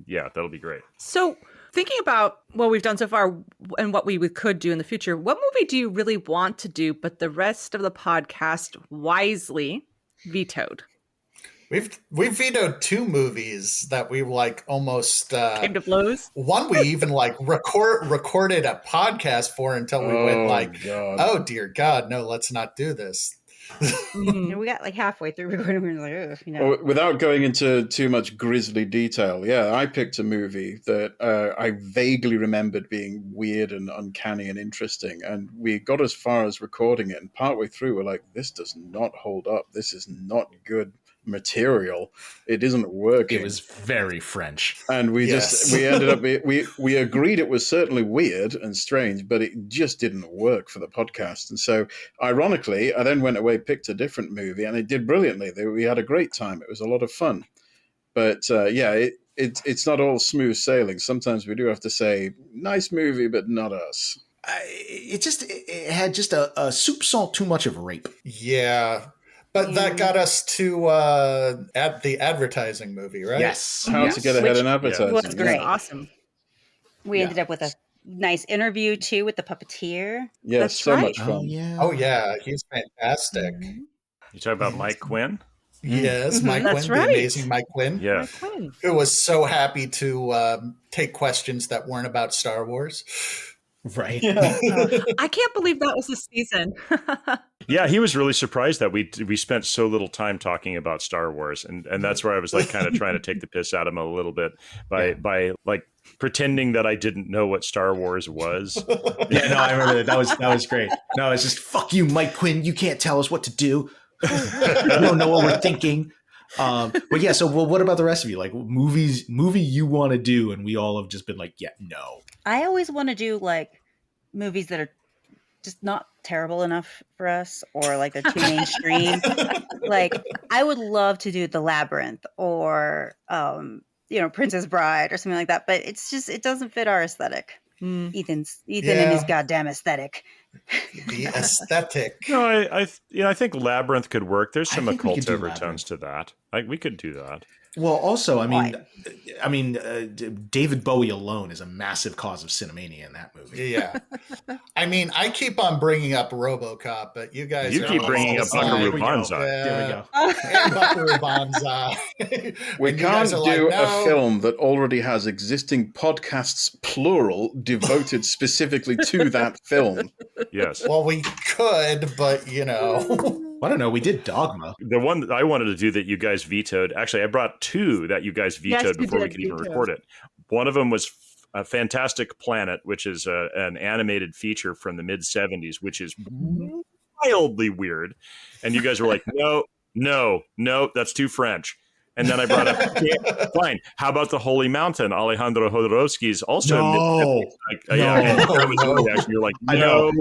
Speaker 5: yeah, that'll be great.
Speaker 1: So thinking about what we've done so far and what we could do in the future, what movie do you really want to do, but the rest of the podcast wisely vetoed?
Speaker 2: We've vetoed 2 movies that we almost
Speaker 1: came to blows.
Speaker 2: One we even recorded a podcast for until we went
Speaker 3: God.
Speaker 2: oh dear God, no, let's not do this.
Speaker 6: And we got halfway through recording, we were like,
Speaker 3: Well, without going into too much grisly detail, yeah, I picked a movie that I vaguely remembered being weird and uncanny and interesting, and we got as far as recording it, and partway through we're like, this does not hold up. This is not good material. It isn't working.
Speaker 4: It was very French.
Speaker 3: And we
Speaker 2: Yes.
Speaker 3: we ended up we agreed it was certainly weird and strange, but it just didn't work for the podcast. And so, ironically, I then went away, picked a different movie, and it did brilliantly. We had a great time. It was a lot of fun. But it's not all smooth sailing. Sometimes we do have to say, nice movie, but not us.
Speaker 4: It had just a soup salt too much of rape.
Speaker 2: Yeah. But that got us to at the advertising movie, right?
Speaker 4: Yes.
Speaker 3: How to get ahead in advertising.
Speaker 6: was great.
Speaker 1: Awesome.
Speaker 6: We ended up with a nice interview too with the puppeteer.
Speaker 3: Yes,
Speaker 1: That's
Speaker 3: so
Speaker 1: right.
Speaker 3: much fun.
Speaker 2: Oh yeah, he's fantastic.
Speaker 5: You talk about Mike Quinn?
Speaker 2: Yes, Mike
Speaker 1: That's
Speaker 2: Quinn,
Speaker 1: right.
Speaker 2: the amazing Mike Quinn.
Speaker 5: Yeah.
Speaker 1: Quinn.
Speaker 2: Who was so happy to take questions that weren't about Star Wars.
Speaker 4: Right.
Speaker 1: I can't believe that was this season.
Speaker 5: Yeah, he was really surprised that we spent so little time talking about Star Wars, and that's where I was like kind of trying to take the piss out of him a little bit by like pretending that I didn't know what Star Wars was.
Speaker 4: Yeah, no, I remember that. That was great. No, it's just fuck you, Mike Quinn. You can't tell us what to do. You don't know what we're thinking. But yeah, so what about the rest of you? Like movie you want to do, and we all have just been like, yeah, no.
Speaker 6: I always want to do like movies that are just not terrible enough for us, or like they're too mainstream. Like I would love to do The Labyrinth or Princess Bride or something like that, but it's just it doesn't fit our aesthetic. Ethan and his goddamn aesthetic.
Speaker 2: The aesthetic.
Speaker 5: No, I think Labyrinth could work. There's some
Speaker 4: I think we could
Speaker 5: occult
Speaker 4: do
Speaker 5: overtones to that. Like we could do that.
Speaker 4: Well, also, David Bowie alone is a massive cause of Cinemania in that movie.
Speaker 2: Yeah. I mean, I keep on bringing up RoboCop, but you guys
Speaker 5: You keep bringing up Buckaroo Banzai.
Speaker 4: There we go.
Speaker 2: And Buckaroo Banzai.
Speaker 3: We
Speaker 2: And you
Speaker 3: can't
Speaker 2: guys are
Speaker 3: do
Speaker 2: like,
Speaker 3: a
Speaker 2: no.
Speaker 3: film that already has existing podcasts, plural, devoted specifically to that film.
Speaker 5: Yes.
Speaker 2: Well, we could, but
Speaker 4: I don't know. We did Dogma.
Speaker 5: The one that I wanted to do that you guys vetoed, actually, I brought two that you guys vetoed
Speaker 1: Yes, you
Speaker 5: before we
Speaker 1: did
Speaker 5: could even
Speaker 1: veto.
Speaker 5: record it. One of them was a Fantastic Planet, which is an animated feature from the mid 70s, which is wildly weird. And you guys were like, no, that's too French. And then I brought up, fine. How about the Holy Mountain? Alejandro Jodorowsky's also.
Speaker 4: No.
Speaker 5: You're like,
Speaker 4: I know.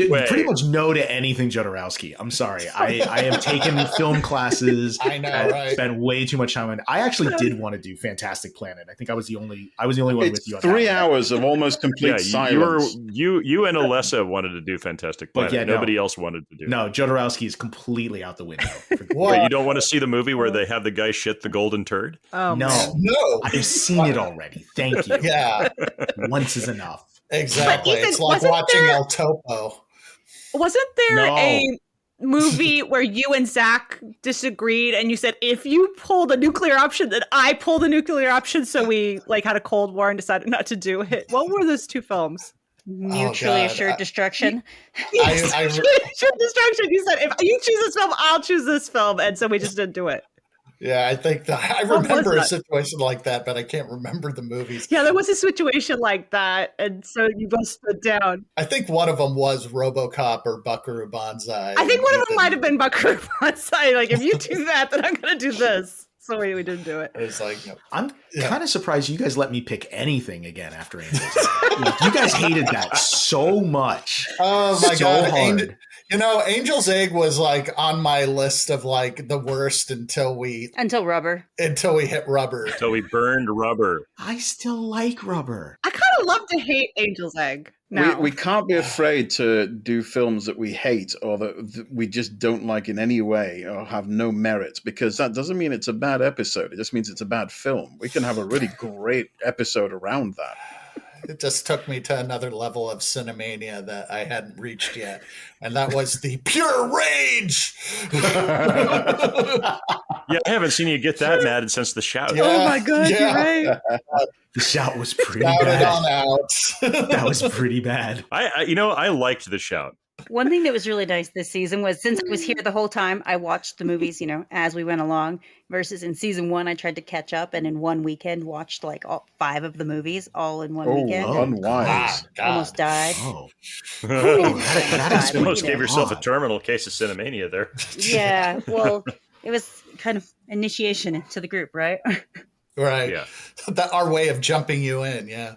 Speaker 5: way.
Speaker 4: Pretty much no to anything Jodorowsky. I'm sorry. I have taken film classes.
Speaker 2: I know,
Speaker 4: and
Speaker 2: right?
Speaker 4: spent way too much time on it. I actually did want to do Fantastic Planet. I think I was the only one
Speaker 3: It's
Speaker 4: with you on
Speaker 3: 3
Speaker 4: that.
Speaker 3: hours of almost complete silence.
Speaker 5: You and Alessa wanted to do Fantastic
Speaker 4: But
Speaker 5: Planet.
Speaker 4: yeah,
Speaker 5: Nobody else wanted to do it.
Speaker 4: No, Jodorowsky is completely out the window.
Speaker 2: Well,
Speaker 5: Wait, you don't want to see the movie where they have the guy shit the golden turd?
Speaker 1: Oh,
Speaker 4: No.
Speaker 1: man.
Speaker 2: no.
Speaker 4: I've seen it already. Thank you.
Speaker 2: Yeah,
Speaker 4: Once is enough.
Speaker 2: exactly.
Speaker 1: But Ethan,
Speaker 2: It's like
Speaker 1: wasn't
Speaker 2: watching
Speaker 1: there-
Speaker 2: El Topo.
Speaker 1: Wasn't there
Speaker 4: No.
Speaker 1: a movie where you and Zach disagreed and you said, if you pull the nuclear option, then I pull the nuclear option? So we like had a Cold War and decided not to do it. What were those two films?
Speaker 6: Mutually
Speaker 2: God.
Speaker 6: assured destruction.
Speaker 2: I
Speaker 1: Destruction. You said, if you choose this film, I'll choose this film. And so we just didn't do it.
Speaker 2: Yeah, I think I
Speaker 1: What was
Speaker 2: remember a
Speaker 1: that?
Speaker 2: situation like that, but I can't remember the movies.
Speaker 1: Yeah, there was a situation like that. And so you both stood down.
Speaker 2: I think one of them was RoboCop or Buckaroo Banzai.
Speaker 1: I think one of them
Speaker 2: Ethan-
Speaker 1: might have been Buckaroo Banzai. Like, if you do that, then I'm going to do this. So we didn't do it.
Speaker 2: It was like, no.
Speaker 4: I'm
Speaker 2: Yeah.
Speaker 4: kind of surprised you guys let me pick anything again after Angels. Like, you guys hated that so much.
Speaker 2: Oh my
Speaker 4: So
Speaker 2: God.
Speaker 4: hard.
Speaker 2: Angel's Egg was like on my list of like the worst until we
Speaker 6: Rubber.
Speaker 2: hit Rubber.
Speaker 5: So we burned rubber.
Speaker 4: I still like Rubber.
Speaker 1: I kind of love to hate Angel's Egg now.
Speaker 3: We can't be afraid to do films that we hate or that we just don't like in any way or have no merit, because that doesn't mean it's a bad episode. It just means it's a bad film. We can have a really great episode around that.
Speaker 2: It just took me to another level of Cinemania that I hadn't reached yet. And that was the pure rage.
Speaker 5: Yeah, I haven't seen you get that mad since The Shout.
Speaker 2: Yeah.
Speaker 1: Oh my God, you're right.
Speaker 4: The Shout was pretty
Speaker 2: Shout it
Speaker 4: bad.
Speaker 2: on out.
Speaker 4: That was pretty bad.
Speaker 5: I liked The Shout.
Speaker 6: One thing that was really nice this season was, since I was here the whole time, I watched the movies, as we went along, versus in season 1, I tried to catch up and in one weekend watched like all 5 of the movies all in one weekend.
Speaker 3: Oh, unwise.
Speaker 2: God.
Speaker 6: Almost died.
Speaker 4: Oh,
Speaker 6: That
Speaker 4: explains
Speaker 5: Almost
Speaker 4: a
Speaker 5: gave yourself a
Speaker 4: lot.
Speaker 5: terminal case of Cinemania there.
Speaker 6: Yeah, well, it was kind of initiation into the group, right?
Speaker 2: Right.
Speaker 5: Yeah.
Speaker 2: That our way of jumping you in. Yeah.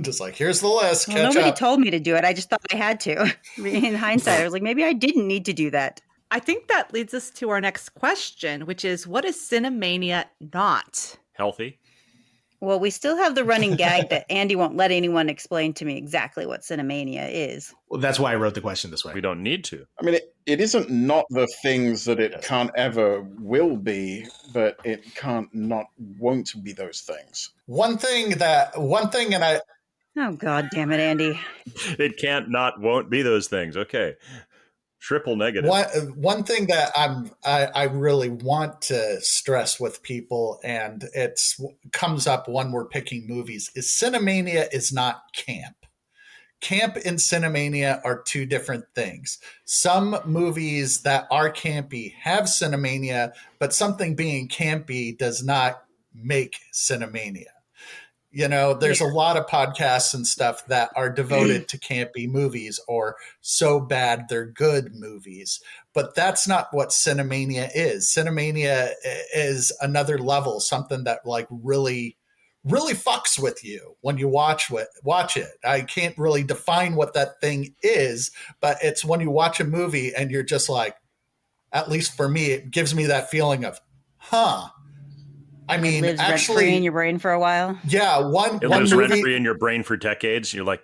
Speaker 2: Just like, here's the list.
Speaker 6: Well,
Speaker 2: Catch
Speaker 6: nobody
Speaker 2: up.
Speaker 6: told me to do it. I just thought I had to. In hindsight, I was like, maybe I didn't need to do that.
Speaker 1: I think that leads us to our next question, which is, what is Cinemania not?
Speaker 5: Healthy.
Speaker 6: Well, we still have the running gag that Andy won't let anyone explain to me exactly what Cinemania is.
Speaker 4: Well, that's why I wrote the question this way.
Speaker 5: We don't need to.
Speaker 3: I mean, it isn't not the things that it can't ever will be, but it won't be those things.
Speaker 2: One thing, and I,
Speaker 6: Oh, God damn it, Andy.
Speaker 5: It can't, not, won't be those things. Okay. Triple negative.
Speaker 2: one thing that I really want to stress with people, and it's comes up when we're picking movies, is Cinemania is not camp. Camp and Cinemania are two different things. Some movies that are campy have Cinemania, but something being campy does not make Cinemania. You know, there's a lot of podcasts and stuff that are devoted to campy movies or so bad they're good movies. But that's not what Cinemania is. Cinemania is another level, something that like really fucks with you when you watch it. I can't really define what that thing is, but it's when you watch a movie and you're just like, at least for me, it gives me that feeling of, huh. I mean,
Speaker 6: lives
Speaker 2: actually,
Speaker 6: rent-free in your brain for a while.
Speaker 2: yeah,
Speaker 5: It
Speaker 2: one
Speaker 5: lives
Speaker 2: movie,
Speaker 5: rent free in your brain for decades. You're like,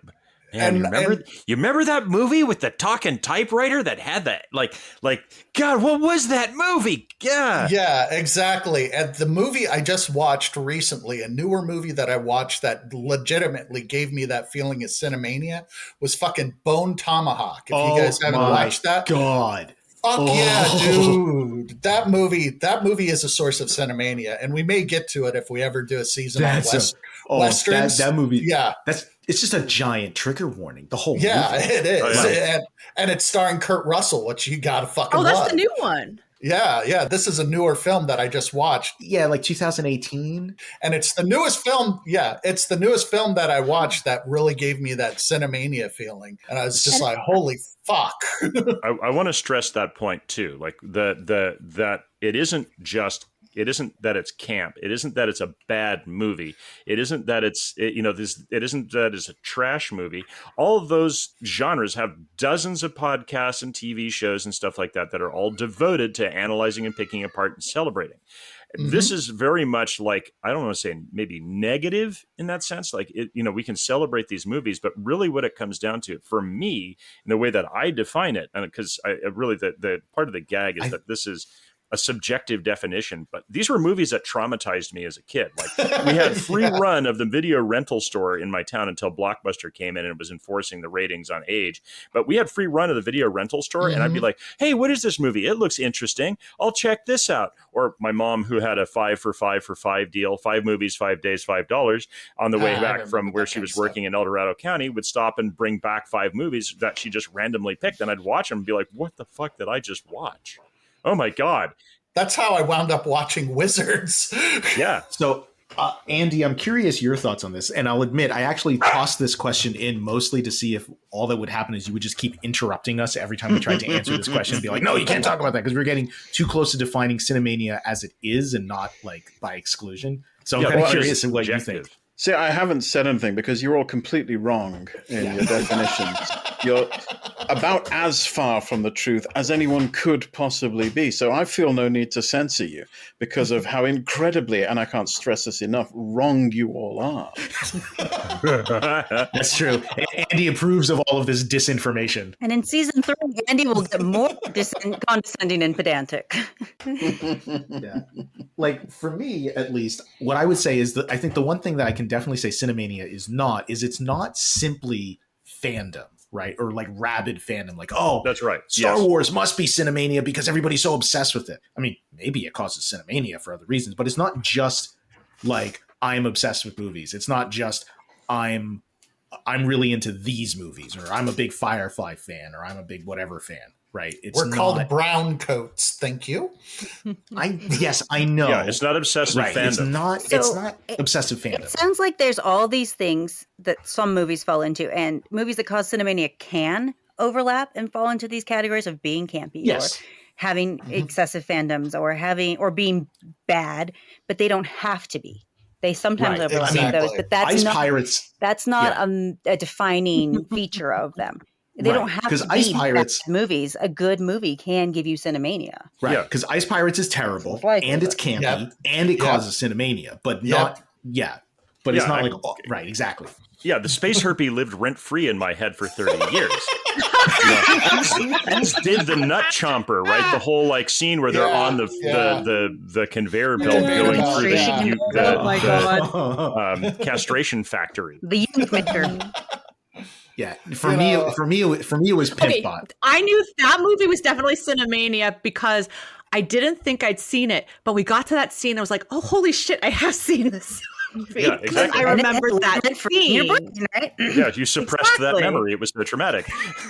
Speaker 5: man,
Speaker 2: And-
Speaker 5: you remember that movie with the talking typewriter that had that like God, what was that movie? Yeah.
Speaker 2: Yeah, exactly. And the movie I just watched recently, a newer movie that I watched that legitimately gave me that feeling of Cinemania, was fucking Bone Tomahawk. If you guys haven't watched that,
Speaker 4: God.
Speaker 2: fuck yeah, dude. That movie is a source of Cinemania, and we may get to it if we ever do a season on Westerns.
Speaker 4: That movie.
Speaker 2: Yeah.
Speaker 4: It's just a giant trigger warning. The whole
Speaker 2: Yeah,
Speaker 4: movie.
Speaker 2: it is.
Speaker 5: Oh, yeah.
Speaker 2: And it's starring Kurt Russell, which you gotta fucking
Speaker 1: Oh, that's
Speaker 2: love.
Speaker 1: the new one.
Speaker 2: Yeah. This is a newer film that I just watched.
Speaker 4: Yeah, like 2018.
Speaker 2: And it's the newest film. Yeah, it's the newest film that I watched that really gave me that Cinemania feeling. And I was just like, holy fuck.
Speaker 5: I want to stress that point too. Like that it isn't that it's camp. It isn't that it's a bad movie. It isn't that it isn't that it's a trash movie. All of those genres have dozens of podcasts and TV shows and stuff like that are all devoted to analyzing and picking apart and celebrating. Mm-hmm. This is very much like, I don't want to say maybe negative in that sense. Like, we can celebrate these movies, but really what it comes down to for me, in the way that I define it, and because the part of the gag is that this is a subjective definition, but these were movies that traumatized me as a kid. Like, we had free run of the video rental store in my town until Blockbuster came in and it was enforcing the ratings on age. But we had free run of the video rental store, and I'd be like, hey, what is this movie? It looks interesting. I'll check this out. Or my mom, who had a 5 for 5 deal, 5 movies, 5 days, $5 on the way back from where she was working in El Dorado County, would stop and bring back 5 movies that she just randomly picked. And I'd watch them and be like, what the fuck did I just watch? Oh my God.
Speaker 2: That's how I wound up watching Wizards.
Speaker 5: Yeah.
Speaker 4: So, Andy, I'm curious your thoughts on this. And I'll admit, I actually tossed this question in mostly to see if all that would happen is you would just keep interrupting us every time we tried to answer this question and be like, no, you can't talk about that, because we're getting too close to defining Cinemania as it is and not like by exclusion. So I'm kind of curious in what you think.
Speaker 3: See, I haven't said anything because you're all completely wrong in your definitions. You're about as far from the truth as anyone could possibly be. So I feel no need to censor you because of how incredibly, and I can't stress this enough, wrong you all are.
Speaker 4: That's true. Andy approves of all of this disinformation.
Speaker 6: And in season 3, Andy will get more condescending and pedantic.
Speaker 4: Yeah. Like, for me, at least, what I would say is that I think the one thing that I can definitely say Cinemania is it's not simply fandom, right? Or like rabid fandom, like, oh,
Speaker 5: that's right.
Speaker 4: Star Wars must be Cinemania because everybody's so obsessed with it. I mean, maybe it causes Cinemania for other reasons, but it's not just like I'm obsessed with movies. It's not just I'm really into these movies, or I'm a big Firefly fan, or I'm a big whatever fan. Right.
Speaker 2: We're called brown coats. Thank you.
Speaker 4: Yes, I know.
Speaker 5: Yeah, it's not obsessive fandom.
Speaker 4: It's not obsessive fandom.
Speaker 6: It sounds like there's all these things that some movies fall into, and movies that cause Cinemania can overlap and fall into these categories of being campy.
Speaker 4: Yes.
Speaker 6: Or having excessive fandoms or being bad, but they don't have to be. They sometimes
Speaker 4: Right,
Speaker 6: overlap
Speaker 2: exactly.
Speaker 6: those, but that's
Speaker 4: Ice
Speaker 6: not
Speaker 4: Pirates.
Speaker 6: a defining feature of them. They don't
Speaker 4: Right,
Speaker 6: have
Speaker 4: 'cause
Speaker 6: to
Speaker 4: Ice
Speaker 6: be
Speaker 4: Pirates-
Speaker 6: bad movies. A good movie can give you Cinemania.
Speaker 4: Right,
Speaker 5: Yeah.
Speaker 4: because Ice Pirates is terrible,
Speaker 6: It's likely,
Speaker 4: and it's
Speaker 6: but-
Speaker 4: campy,
Speaker 2: Yep.
Speaker 4: and it
Speaker 2: Yep.
Speaker 4: causes Cinemania, but not, but it's
Speaker 5: Yeah,
Speaker 4: not
Speaker 5: I
Speaker 4: like,
Speaker 5: mean-
Speaker 4: right, exactly.
Speaker 5: Yeah, the space herpy lived rent free in my head for 30 years. As did the nut chomper, right? The whole like scene where they're
Speaker 2: Yeah,
Speaker 5: on
Speaker 2: yeah.
Speaker 5: the conveyor
Speaker 2: The
Speaker 5: belt
Speaker 2: conveyor
Speaker 5: going
Speaker 2: belt,
Speaker 5: through
Speaker 2: yeah.
Speaker 1: Oh my God.
Speaker 5: castration factory.
Speaker 6: The youth maker.
Speaker 4: Yeah, for
Speaker 2: You
Speaker 4: me,
Speaker 2: know-
Speaker 4: for me, it was
Speaker 1: Okay,
Speaker 4: Pimpbot.
Speaker 1: I knew that movie was definitely Cinemania because I didn't think I'd seen it, but we got to that scene. I was like, "Oh, holy shit! I have seen this movie."
Speaker 5: Yeah, exactly.
Speaker 1: I
Speaker 6: And it
Speaker 1: remembered
Speaker 6: had
Speaker 1: that
Speaker 6: lived in your
Speaker 1: scene.
Speaker 6: brain, right?
Speaker 5: Yeah, you suppressed that
Speaker 1: Exactly.
Speaker 5: memory. It was so traumatic.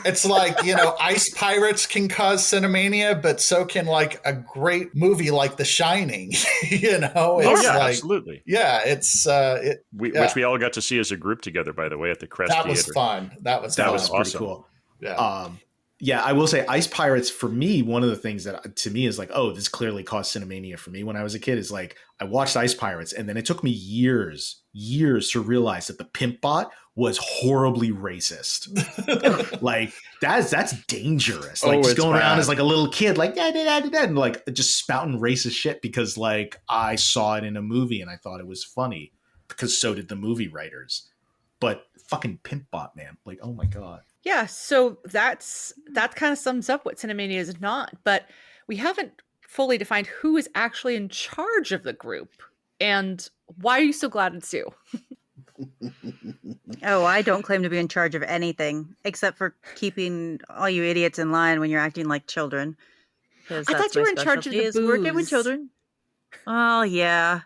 Speaker 2: It's like, Ice Pirates can cause Cinemania, but so can like a great movie like The Shining. It's
Speaker 5: Oh yeah,
Speaker 2: like,
Speaker 5: absolutely.
Speaker 2: yeah, it's
Speaker 5: Which we all got to see as a group together, by the way, at the Crest
Speaker 2: that
Speaker 5: Theater.
Speaker 2: was fun. That was
Speaker 4: That
Speaker 2: fun.
Speaker 4: was pretty
Speaker 5: awesome.
Speaker 4: cool.
Speaker 2: Yeah.
Speaker 4: Yeah, I will say Ice Pirates for me, one of the things that to me is like, oh, this clearly caused Cinemania for me when I was a kid is like, I watched Ice Pirates and then it took me years to realize that the Pimpbot was horribly racist. Like that's dangerous. Like just
Speaker 3: it's
Speaker 4: going around
Speaker 3: bad.
Speaker 4: as like a little kid, like and like just spouting racist shit because like I saw it in a movie and I thought it was funny because so did the movie writers. But fucking Pimpbot, man, like oh my god.
Speaker 1: Yeah, so that kind of sums up what Cinemania is not, but we haven't fully defined who is actually in charge of the group. And why are you so glad it's you?
Speaker 6: Oh, I don't claim to be in charge of anything except for keeping all you idiots in line when you're acting like children.
Speaker 1: I thought you were in charge of the
Speaker 6: working with
Speaker 1: booze.
Speaker 6: children. Oh yeah,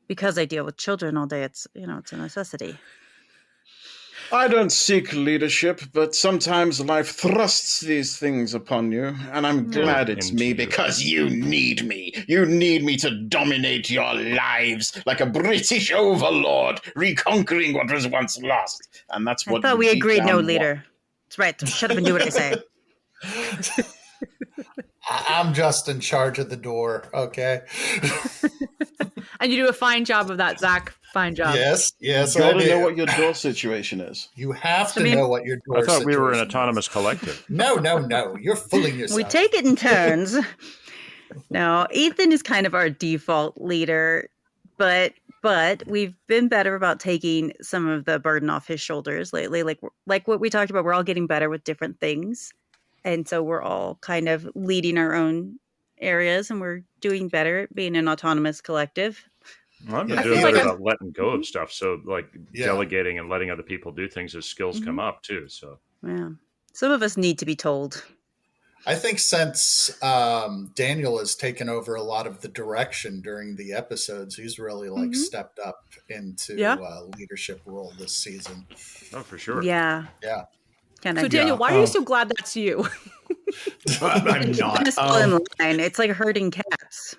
Speaker 6: because I deal with children all day. It's it's a necessity.
Speaker 3: I don't seek leadership, but sometimes life thrusts these things upon you, and I'm glad it's
Speaker 5: Into
Speaker 3: me
Speaker 5: you.
Speaker 3: because you need me. You need me to dominate your lives like a British overlord, reconquering what was once lost. And that's
Speaker 6: I
Speaker 3: what
Speaker 6: thought
Speaker 3: you
Speaker 6: we
Speaker 3: deep
Speaker 6: agreed
Speaker 3: down
Speaker 6: no
Speaker 3: want.
Speaker 6: leader. That's right. So shut up and do what I say.
Speaker 2: I'm just in charge of the door. Okay.
Speaker 1: And you do a fine job of that, Zach. Fine job.
Speaker 2: Yes.
Speaker 3: You
Speaker 2: I
Speaker 3: gotta
Speaker 2: do.
Speaker 3: know what your door situation is.
Speaker 2: You have to
Speaker 1: I mean,
Speaker 2: know what your door
Speaker 5: I thought we were an
Speaker 2: situation is.
Speaker 5: autonomous collective.
Speaker 2: No. You're fooling yourself.
Speaker 6: We take it in turns. No, Ethan is kind of our default leader, but we've been better about taking some of the burden off his shoulders lately. Like what we talked about, we're all getting better with different things. And so we're all kind of leading our own areas and we're doing better at being an autonomous collective.
Speaker 5: Well, I've been
Speaker 2: I
Speaker 5: doing
Speaker 2: feel
Speaker 5: better
Speaker 2: like
Speaker 5: about letting go of stuff. So, like
Speaker 2: Yeah.
Speaker 5: delegating and letting other people do things as skills come up too. So,
Speaker 6: Yeah. Some of us need to be told.
Speaker 2: I think since Daniel has taken over a lot of the direction during the episodes, he's really stepped up into
Speaker 1: Yeah.
Speaker 2: leadership role this season.
Speaker 5: oh, for sure.
Speaker 6: Yeah.
Speaker 2: Yeah.
Speaker 6: Kind
Speaker 1: So
Speaker 6: of.
Speaker 1: Daniel, why are you so glad that's you?
Speaker 4: I'm not.
Speaker 6: in line. It's like herding cats.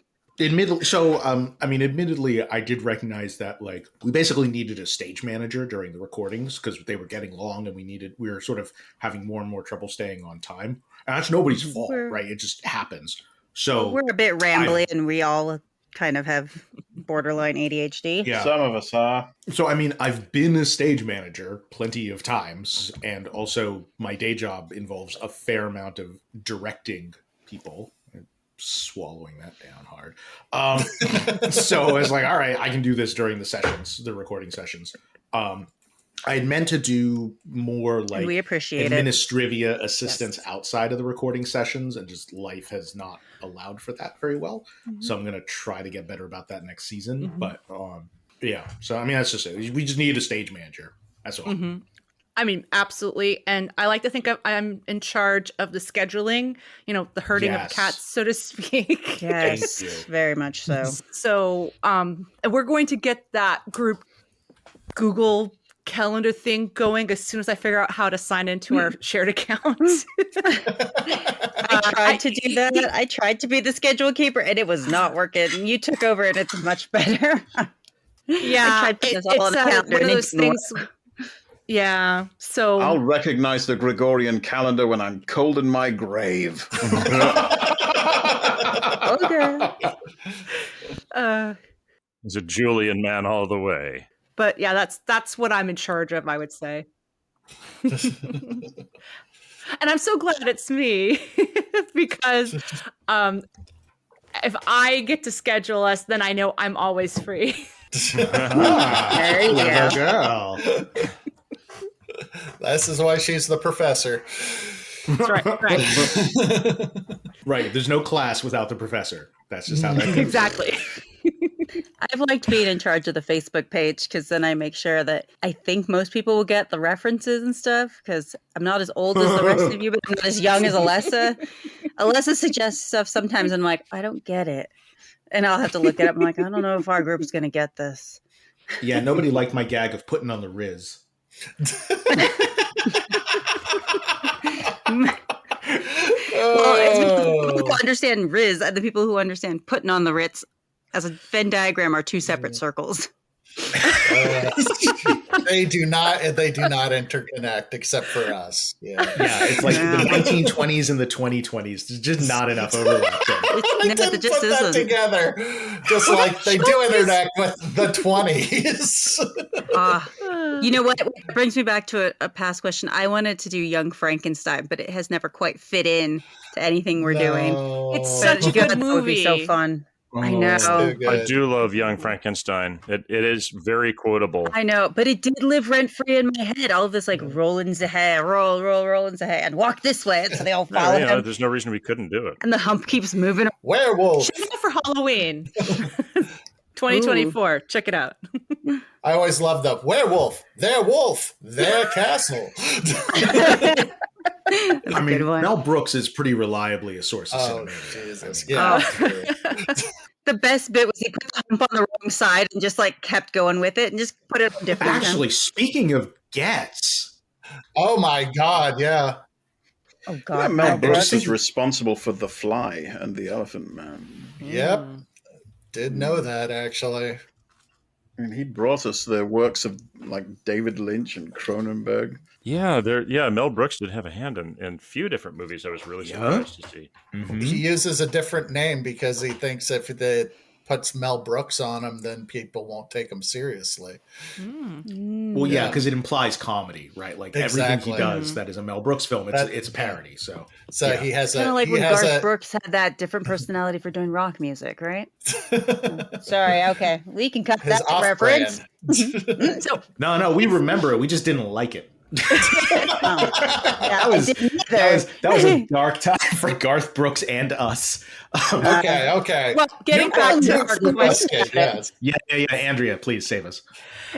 Speaker 4: Admittedly, I did recognize that like we basically needed a stage manager during the recordings because they were getting long and we were sort of having more and more trouble staying on time. And that's nobody's fault, right? It just happens. So
Speaker 6: We're a bit rambly and we all kind of have borderline ADHD.
Speaker 4: yeah.
Speaker 3: Some of us are.
Speaker 4: So, I mean, I've been a stage manager plenty of times, and also my day job involves a fair amount of directing people. I'm swallowing that down hard. So I was like, all right, I can do this during the recording sessions. I had meant to do more like
Speaker 6: We appreciate it.
Speaker 4: administrivia assistance outside of the recording sessions, and just life has not allowed for that very well. So I'm going to try to get better about that next season. But yeah, so I mean, that's just it. We just need a stage manager. That's all.
Speaker 1: I mean, absolutely. And I like to think I'm in charge of the scheduling, the herding
Speaker 4: Yes.
Speaker 1: of cats, so to speak.
Speaker 6: Yes,
Speaker 4: Thank you.
Speaker 6: very much so.
Speaker 1: So, and we're going to get that group Google calendar thing going as soon as I figure out how to sign into our shared accounts.
Speaker 6: I tried to do that. I tried to be the schedule keeper and it was not working. You took over and it's much better.
Speaker 1: Yeah,
Speaker 6: I tried to put this all on the calendar
Speaker 1: one of
Speaker 6: and it
Speaker 1: those
Speaker 6: didn't
Speaker 1: things. Yeah. So
Speaker 3: I'll recognize the Gregorian calendar when I'm cold in my grave.
Speaker 6: Okay.
Speaker 5: He's a Julian man all the way.
Speaker 1: but yeah, that's what I'm in charge of, I would say. And I'm so glad it's me because if I get to schedule us, then I know I'm always free.
Speaker 6: There you
Speaker 4: Clever
Speaker 6: go.
Speaker 4: girl.
Speaker 2: This is why she's the professor.
Speaker 1: That's right.
Speaker 4: Right. There's no class without the professor. That's just how that goes.
Speaker 1: Exactly.
Speaker 6: I've liked being in charge of the Facebook page because then I make sure that I think most people will get the references and stuff because I'm not as old as the rest of you, but I'm not as young as Alessa. Alessa suggests stuff sometimes and I'm like, I don't get it. And I'll have to look it up. I'm like, I don't know if our group's going to get this.
Speaker 4: Yeah, nobody liked my gag of putting on the Riz.
Speaker 6: Well, it's the people who understand Riz and the people who understand putting on the Ritz as a Venn diagram are two separate circles.
Speaker 2: They do not interconnect except for us. Yeah.
Speaker 4: Yeah, it's like the 1920s and the 2020s. There's just not enough overlap there.
Speaker 2: They didn't put that together. Just like they do internet with the 20s.
Speaker 6: You know what? It brings me back to a past question. I wanted to do Young Frankenstein, but it has never quite fit in to anything we're doing.
Speaker 1: It's
Speaker 6: But
Speaker 1: such a good
Speaker 6: that would be so
Speaker 1: movie.
Speaker 6: fun. I
Speaker 3: Oh,
Speaker 6: know.
Speaker 2: so good.
Speaker 5: I do love Young Frankenstein. It is very quotable.
Speaker 6: I know, but it did live rent free in my head. All of this like roll into hair, roll into hair, and walk this way. And so they all
Speaker 5: No,
Speaker 6: follow
Speaker 5: you know,
Speaker 6: him.
Speaker 5: there's no reason we couldn't do it.
Speaker 6: And the hump keeps moving.
Speaker 2: Werewolf.
Speaker 1: Check it out for Halloween. 2024. Check it out.
Speaker 2: I always love the werewolf, their castle.
Speaker 6: That's
Speaker 4: I
Speaker 6: a
Speaker 4: mean,
Speaker 6: good one.
Speaker 4: Mel Brooks is pretty reliably a source of
Speaker 2: Oh,
Speaker 4: cinema.
Speaker 2: Jesus. Yeah.
Speaker 6: The best bit was he put the hump on the wrong side and just like kept going with it and just put it on different.
Speaker 4: Actually, speaking of gets,
Speaker 2: Oh, my God. Yeah.
Speaker 6: Oh
Speaker 3: Yeah,
Speaker 6: God,
Speaker 3: Mel
Speaker 6: Mel
Speaker 3: Brooks
Speaker 6: Brooks.
Speaker 3: is responsible for The Fly and The Elephant Man.
Speaker 2: Yep. Did know that, actually.
Speaker 3: And he brought us the works of like David Lynch and Cronenberg.
Speaker 5: Yeah, Mel Brooks did have a hand in a few different movies I was really surprised to see.
Speaker 2: He uses a different name because he thinks if they puts Mel Brooks on him, then people won't take him seriously.
Speaker 4: well, yeah,
Speaker 2: Yeah.
Speaker 4: because it implies comedy, right? Like everything
Speaker 2: Exactly.
Speaker 4: he does that is a Mel Brooks film, it's a parody. So
Speaker 2: So
Speaker 4: yeah.
Speaker 2: he has
Speaker 6: Kind
Speaker 2: a
Speaker 6: of like
Speaker 2: he
Speaker 6: when
Speaker 2: has
Speaker 6: Garth
Speaker 2: a
Speaker 6: Brooks had that different personality for doing rock music, right? Sorry, okay, we can cut
Speaker 2: his
Speaker 6: that
Speaker 2: off
Speaker 6: reference.
Speaker 2: brand.
Speaker 1: So
Speaker 4: No, we remember it. We just didn't like it.
Speaker 6: Yeah,
Speaker 4: That was
Speaker 6: I didn't either.
Speaker 4: that was a dark time for Garth Brooks and us.
Speaker 2: Okay.
Speaker 1: well, getting back to our
Speaker 2: Luke
Speaker 1: question.
Speaker 2: Buskett, yes.
Speaker 4: Yeah. Andrea, please save us.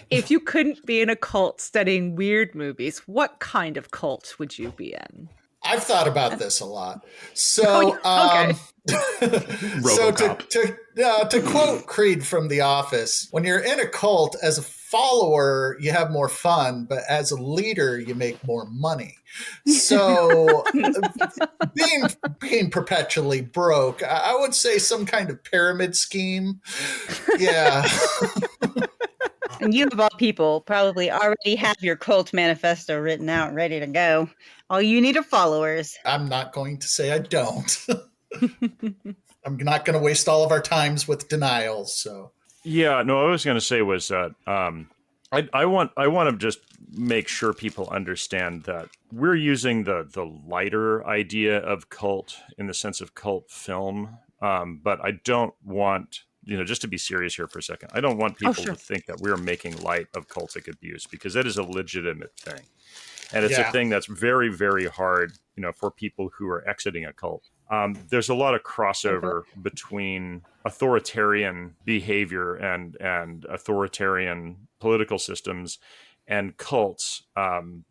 Speaker 1: If you couldn't be in a cult studying weird movies, what kind of cult would you be in?
Speaker 2: I've thought about this a lot. So,
Speaker 1: Okay.
Speaker 2: so to quote Creed from The Office, when you're in a cult, as a follower, you have more fun, but as a leader, you make more money. So, being perpetually broke, I would say some kind of pyramid scheme. Yeah.
Speaker 6: And you, of all people, probably already have your cult manifesto written out, ready to go. All you need are followers.
Speaker 2: I'm not going to say I don't. I'm not going to waste all of our times with denials. So,
Speaker 5: Yeah, no, what I was going to say was that I want to just make sure people understand that we're using the lighter idea of cult in the sense of cult film, but I don't want, just to be serious here for a second, I don't want people to think that we're making light of cultic abuse, because that is a legitimate thing. And it's a thing that's very, very hard, for people who are exiting a cult. There's a lot of crossover between authoritarian behavior and authoritarian political systems and cults.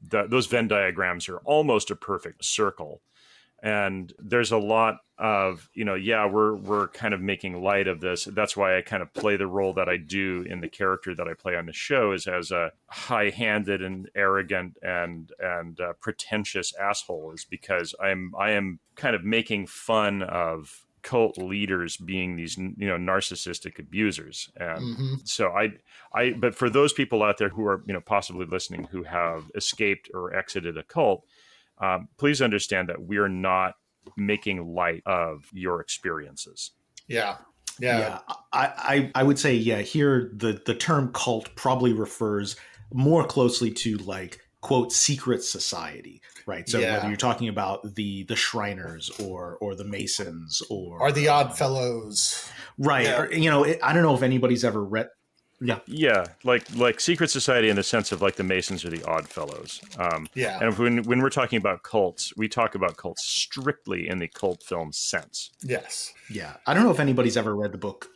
Speaker 5: Those Venn diagrams are almost a perfect circle. And there's a lot of, we're kind of making light of this. That's why I kind of play the role that I do in the character that I play on the show, is as a high-handed and arrogant and pretentious asshole, is because I am kind of making fun of cult leaders being these, narcissistic abusers. And so but for those people out there who are, possibly listening, who have escaped or exited a cult, please understand that we're not making light of your experiences.
Speaker 2: Yeah.
Speaker 4: I would say, here the term cult probably refers more closely to like, quote, secret society, right? So whether you're talking about the Shriners or the Masons or
Speaker 2: the Odd Fellows,
Speaker 4: right?
Speaker 2: Yeah.
Speaker 4: Or, I don't know if anybody's ever read.
Speaker 5: Yeah, like secret society in the sense of like the Masons or the Odd Fellows. And when we're talking about cults, we talk about cults strictly in the cult film sense.
Speaker 2: Yes.
Speaker 4: Yeah, I don't know if anybody's ever read the book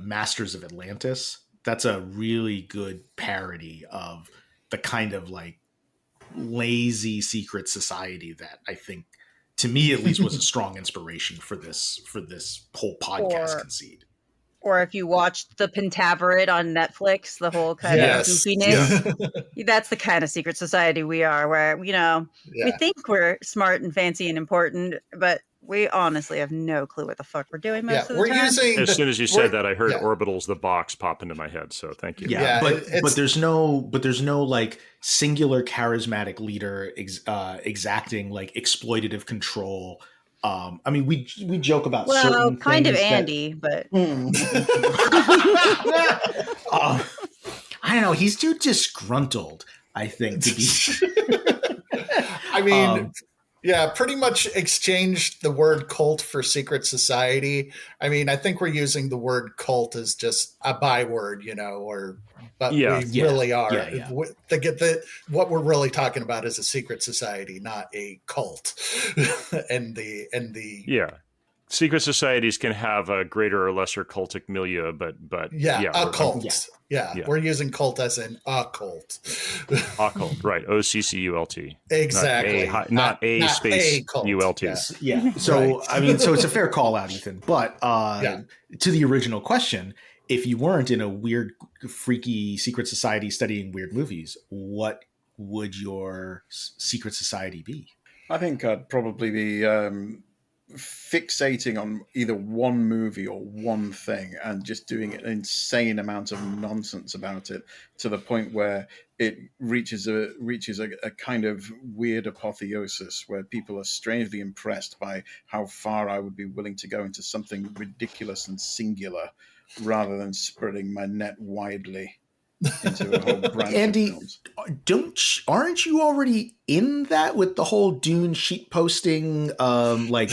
Speaker 4: Masters of Atlantis. That's a really good parody of the kind of like lazy secret society that I think, to me at least, was a strong inspiration for this whole podcast conceit.
Speaker 6: Or if you watched the Pentaveret on Netflix, the whole kind of goofiness, that's the kind of secret society we are, where, we think we're smart and fancy and important, but we honestly have no clue what the fuck we're doing most of the time.
Speaker 5: As soon as you said that, I heard Orbital's The Box pop into my head, so thank you.
Speaker 4: But there's no like singular charismatic leader exacting like exploitative control. I mean, we joke about certain
Speaker 6: kind of
Speaker 4: things
Speaker 6: Andy, but
Speaker 4: I don't know. He's too disgruntled, I think, to be.
Speaker 2: I mean, pretty much exchanged the word cult for secret society. I mean, I think we're using the word cult as just a byword, but we really are. What we're really talking about is a secret society, not a cult. and the
Speaker 5: secret societies can have a greater or lesser cultic milieu, but
Speaker 2: a cult. We're using cult as in a cult.
Speaker 5: A cult, right? OCCULT.
Speaker 2: Exactly.
Speaker 5: Not a space ULT.
Speaker 4: Yeah. So I mean, so it's a fair call out, Ethan. But to the original question, if you weren't in a weird, freaky secret society studying weird movies, what would your secret society be?
Speaker 3: I think I'd probably be fixating on either one movie or one thing and just doing an insane amount of nonsense about it, to the point where it reaches a kind of weird apotheosis where people are strangely impressed by how far I would be willing to go into something ridiculous and singular, rather than spreading my net widely into a whole branch.
Speaker 4: Andy, aren't you already in that with the whole Dune sheet posting, like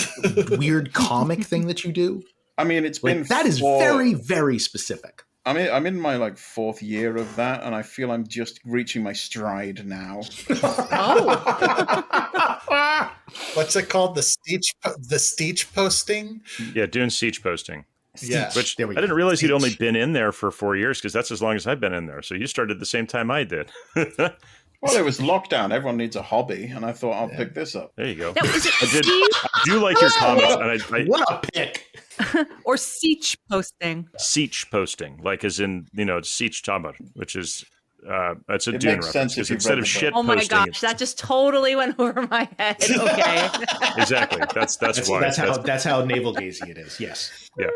Speaker 4: weird comic thing that you do?
Speaker 3: I mean, it's been
Speaker 4: that is very, very specific.
Speaker 3: I'm in my fourth year of that, and I feel I'm just reaching my stride now.
Speaker 2: What's it called? The Steech posting?
Speaker 5: Yeah, doing siege posting.
Speaker 2: Yeah,
Speaker 5: which I didn't realize you'd only been in there for 4 years, because that's as long as I've been in there. So you started the same time I did.
Speaker 3: Well, it was lockdown. Everyone needs a hobby, and I thought I'll pick this up.
Speaker 5: There you go.
Speaker 1: Now, is it
Speaker 5: I do like your comments. And
Speaker 4: what a pick!
Speaker 1: or siege posting?
Speaker 5: Siege posting, like as in siege tabar, which is it's a
Speaker 3: It
Speaker 5: Dune
Speaker 3: makes
Speaker 5: reference.
Speaker 3: sense if
Speaker 5: Because
Speaker 3: you've
Speaker 5: instead
Speaker 3: read
Speaker 5: of
Speaker 3: the
Speaker 5: shit
Speaker 1: Oh my
Speaker 5: posting,
Speaker 1: gosh, that just totally went over my head. Okay.
Speaker 5: exactly. That's why.
Speaker 4: That's how navel gazing it is. Yes.
Speaker 5: Yeah.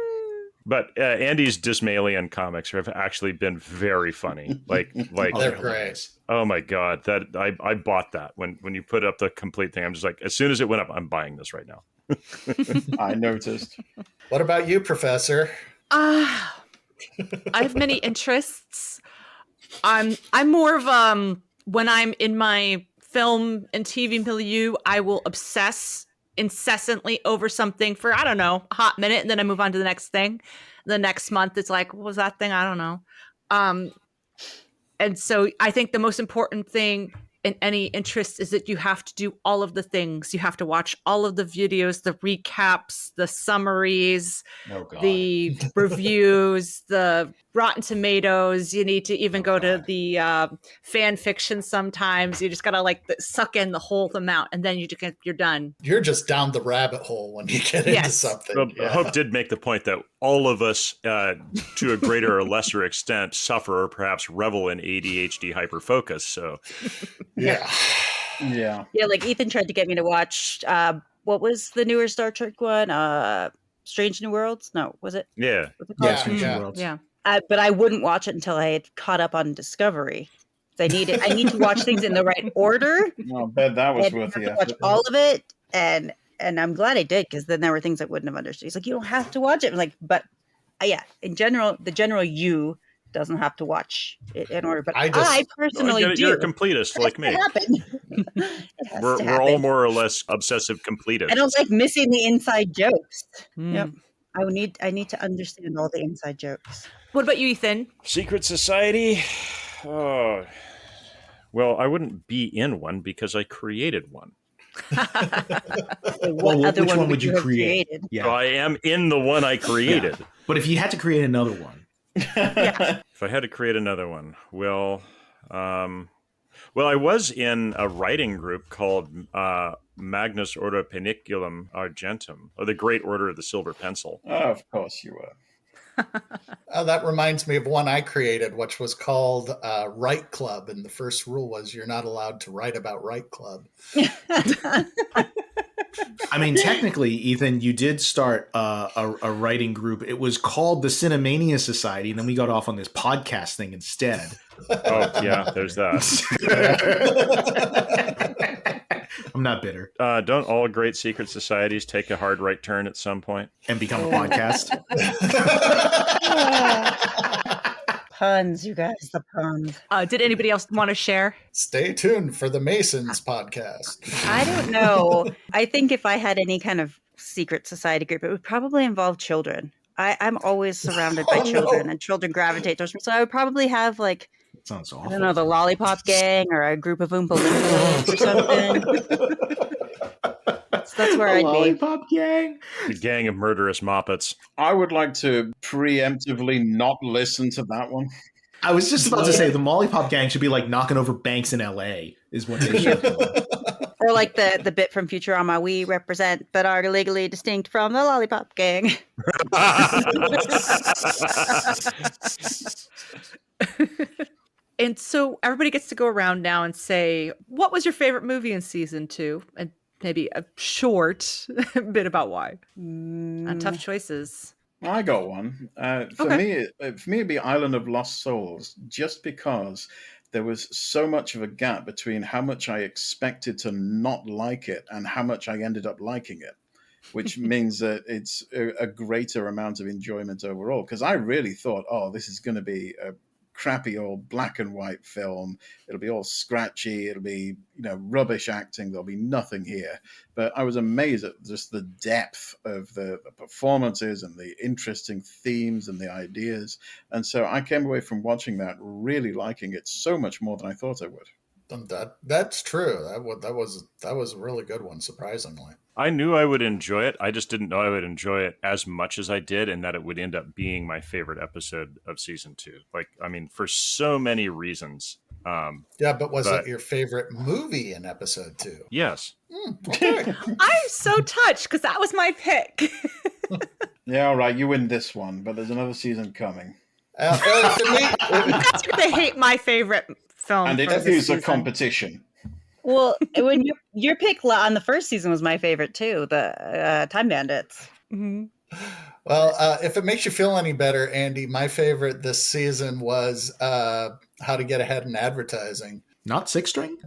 Speaker 5: But Andy's Dismaelian comics have actually been very funny. Like
Speaker 2: they're great.
Speaker 5: Oh my god, that I bought that when you put up the complete thing. I'm just like, as soon as it went up, I'm buying this right now.
Speaker 3: I noticed.
Speaker 2: What about you, Professor?
Speaker 1: I have many interests. I'm more of when I'm in my film and TV milieu, I will obsess incessantly over something for, I don't know, a hot minute, and then I move on to the next thing. The next month it's like, what was that thing? I don't know. And so I think the most important thing in any interest is that you have to do all of the things. You have to watch all of the videos, the recaps, the summaries, the reviews, the Rotten Tomatoes. You need to even go to the fan fiction sometimes. You just got to suck in the whole amount, and then you're done.
Speaker 2: You're just down the rabbit hole when you get into something.
Speaker 5: Well, Hope did make the point that all of us, to a greater or lesser extent, suffer or perhaps revel in ADHD hyperfocus. So,
Speaker 2: yeah.
Speaker 6: Like Ethan tried to get me to watch what was the newer Star Trek one? Strange New Worlds? No, was it?
Speaker 5: Yeah.
Speaker 6: What's it called?
Speaker 4: Yeah, Strange New
Speaker 2: yeah.
Speaker 4: Worlds.
Speaker 1: Yeah.
Speaker 6: But I wouldn't watch it until I had caught up on Discovery. I need to watch things in the right order.
Speaker 3: I bet that was
Speaker 6: And
Speaker 3: worth
Speaker 6: have
Speaker 3: the
Speaker 6: to watch
Speaker 3: effort.
Speaker 6: all of it, and I'm glad I did, because then there were things I wouldn't have understood. He's like, you don't have to watch it. I'm like, but yeah, in general, the general you doesn't have to watch it in order. But
Speaker 2: I
Speaker 6: I,
Speaker 2: just-
Speaker 5: I
Speaker 6: personally
Speaker 5: get it.
Speaker 6: do.
Speaker 5: You're a completist like me.
Speaker 6: It has to happen. It has to
Speaker 5: We're all
Speaker 6: happen.
Speaker 5: more or less obsessive completists.
Speaker 6: I don't like missing the inside jokes.
Speaker 1: Mm.
Speaker 6: Yep. I need to understand all the inside jokes.
Speaker 1: What about you, Ethan?
Speaker 5: Secret Society? Oh, well, I wouldn't be in one because I created one.
Speaker 6: So
Speaker 4: Well,
Speaker 6: what other
Speaker 4: which
Speaker 6: one
Speaker 4: one
Speaker 6: would you have created?
Speaker 5: So
Speaker 4: Yeah.
Speaker 5: I am in the one I created.
Speaker 4: But if you had to create another one,
Speaker 5: If I had to create another one, well, I was in a writing group called Magnus Ordo Peniculum Argentum, or the Great Order of the Silver Pencil.
Speaker 3: Oh, of course you were.
Speaker 2: That reminds me of one I created, which was called Write Club. And the first rule was you're not allowed to write about Write Club.
Speaker 4: I mean, technically, Ethan, you did start a writing group. It was called the Cinemania Society, and then we got off on this podcast thing instead.
Speaker 5: Oh, yeah, there's that.
Speaker 4: I'm not bitter.
Speaker 5: Don't all great secret societies take a hard right turn at some point?
Speaker 4: And become a podcast.
Speaker 6: Puns, you guys, the puns.
Speaker 1: Did anybody else want to share?
Speaker 2: Stay tuned for the Masons podcast.
Speaker 6: I don't know. I think if I had any kind of secret society group, it would probably involve children. I'm always surrounded by
Speaker 2: Oh,
Speaker 6: children,
Speaker 2: no.
Speaker 6: and children gravitate towards me. So I would probably have, like,
Speaker 4: Sounds awful.
Speaker 6: I don't know, the Lollipop Gang or a group of Oompa Loompas or something. That's where I'd be.
Speaker 4: Lollipop Gang.
Speaker 5: The gang of murderous moppets.
Speaker 3: I would like to preemptively not listen to that one.
Speaker 4: I was just about to say the Lollipop Gang should be like knocking over banks in LA is what they should do.
Speaker 6: Or like the bit from Futurama, we represent but are legally distinct from the Lollipop Gang.
Speaker 1: And so everybody gets to go around now and say, what was your favorite movie in season 2? And maybe a short bit about why. Tough choices.
Speaker 3: I got one. For me, it'd be Island of Lost Souls, just because there was so much of a gap between how much I expected to not like it and how much I ended up liking it, which means that it's a greater amount of enjoyment overall. Because I really thought, oh, this is going to be a crappy old black and white film. It'll be all scratchy. It'll be, rubbish acting. There'll be nothing here. But I was amazed at just the depth of the performances and the interesting themes and the ideas. And so I came away from watching that really liking it so much more than I thought I would.
Speaker 2: That's true. That was a really good one, surprisingly.
Speaker 5: I knew I would enjoy it. I just didn't know I would enjoy it as much as I did, and that it would end up being my favorite episode of season 2. For so many reasons.
Speaker 2: Yeah, but was it your favorite movie in episode 2?
Speaker 5: Yes.
Speaker 2: Okay.
Speaker 1: I'm so touched because that was my pick.
Speaker 3: Yeah, all right, you win this one, but there's another season coming.
Speaker 2: For me,
Speaker 1: That's what they hate my favorite film.
Speaker 3: And
Speaker 1: for
Speaker 3: it
Speaker 1: this
Speaker 3: is a
Speaker 1: season.
Speaker 3: competition.
Speaker 6: Well, when your pick on the first season was my favorite too, the Time Bandits.
Speaker 1: Mm-hmm.
Speaker 2: Well, if it makes you feel any better, Andy, my favorite this season was How to Get Ahead in Advertising.
Speaker 4: Not Six String?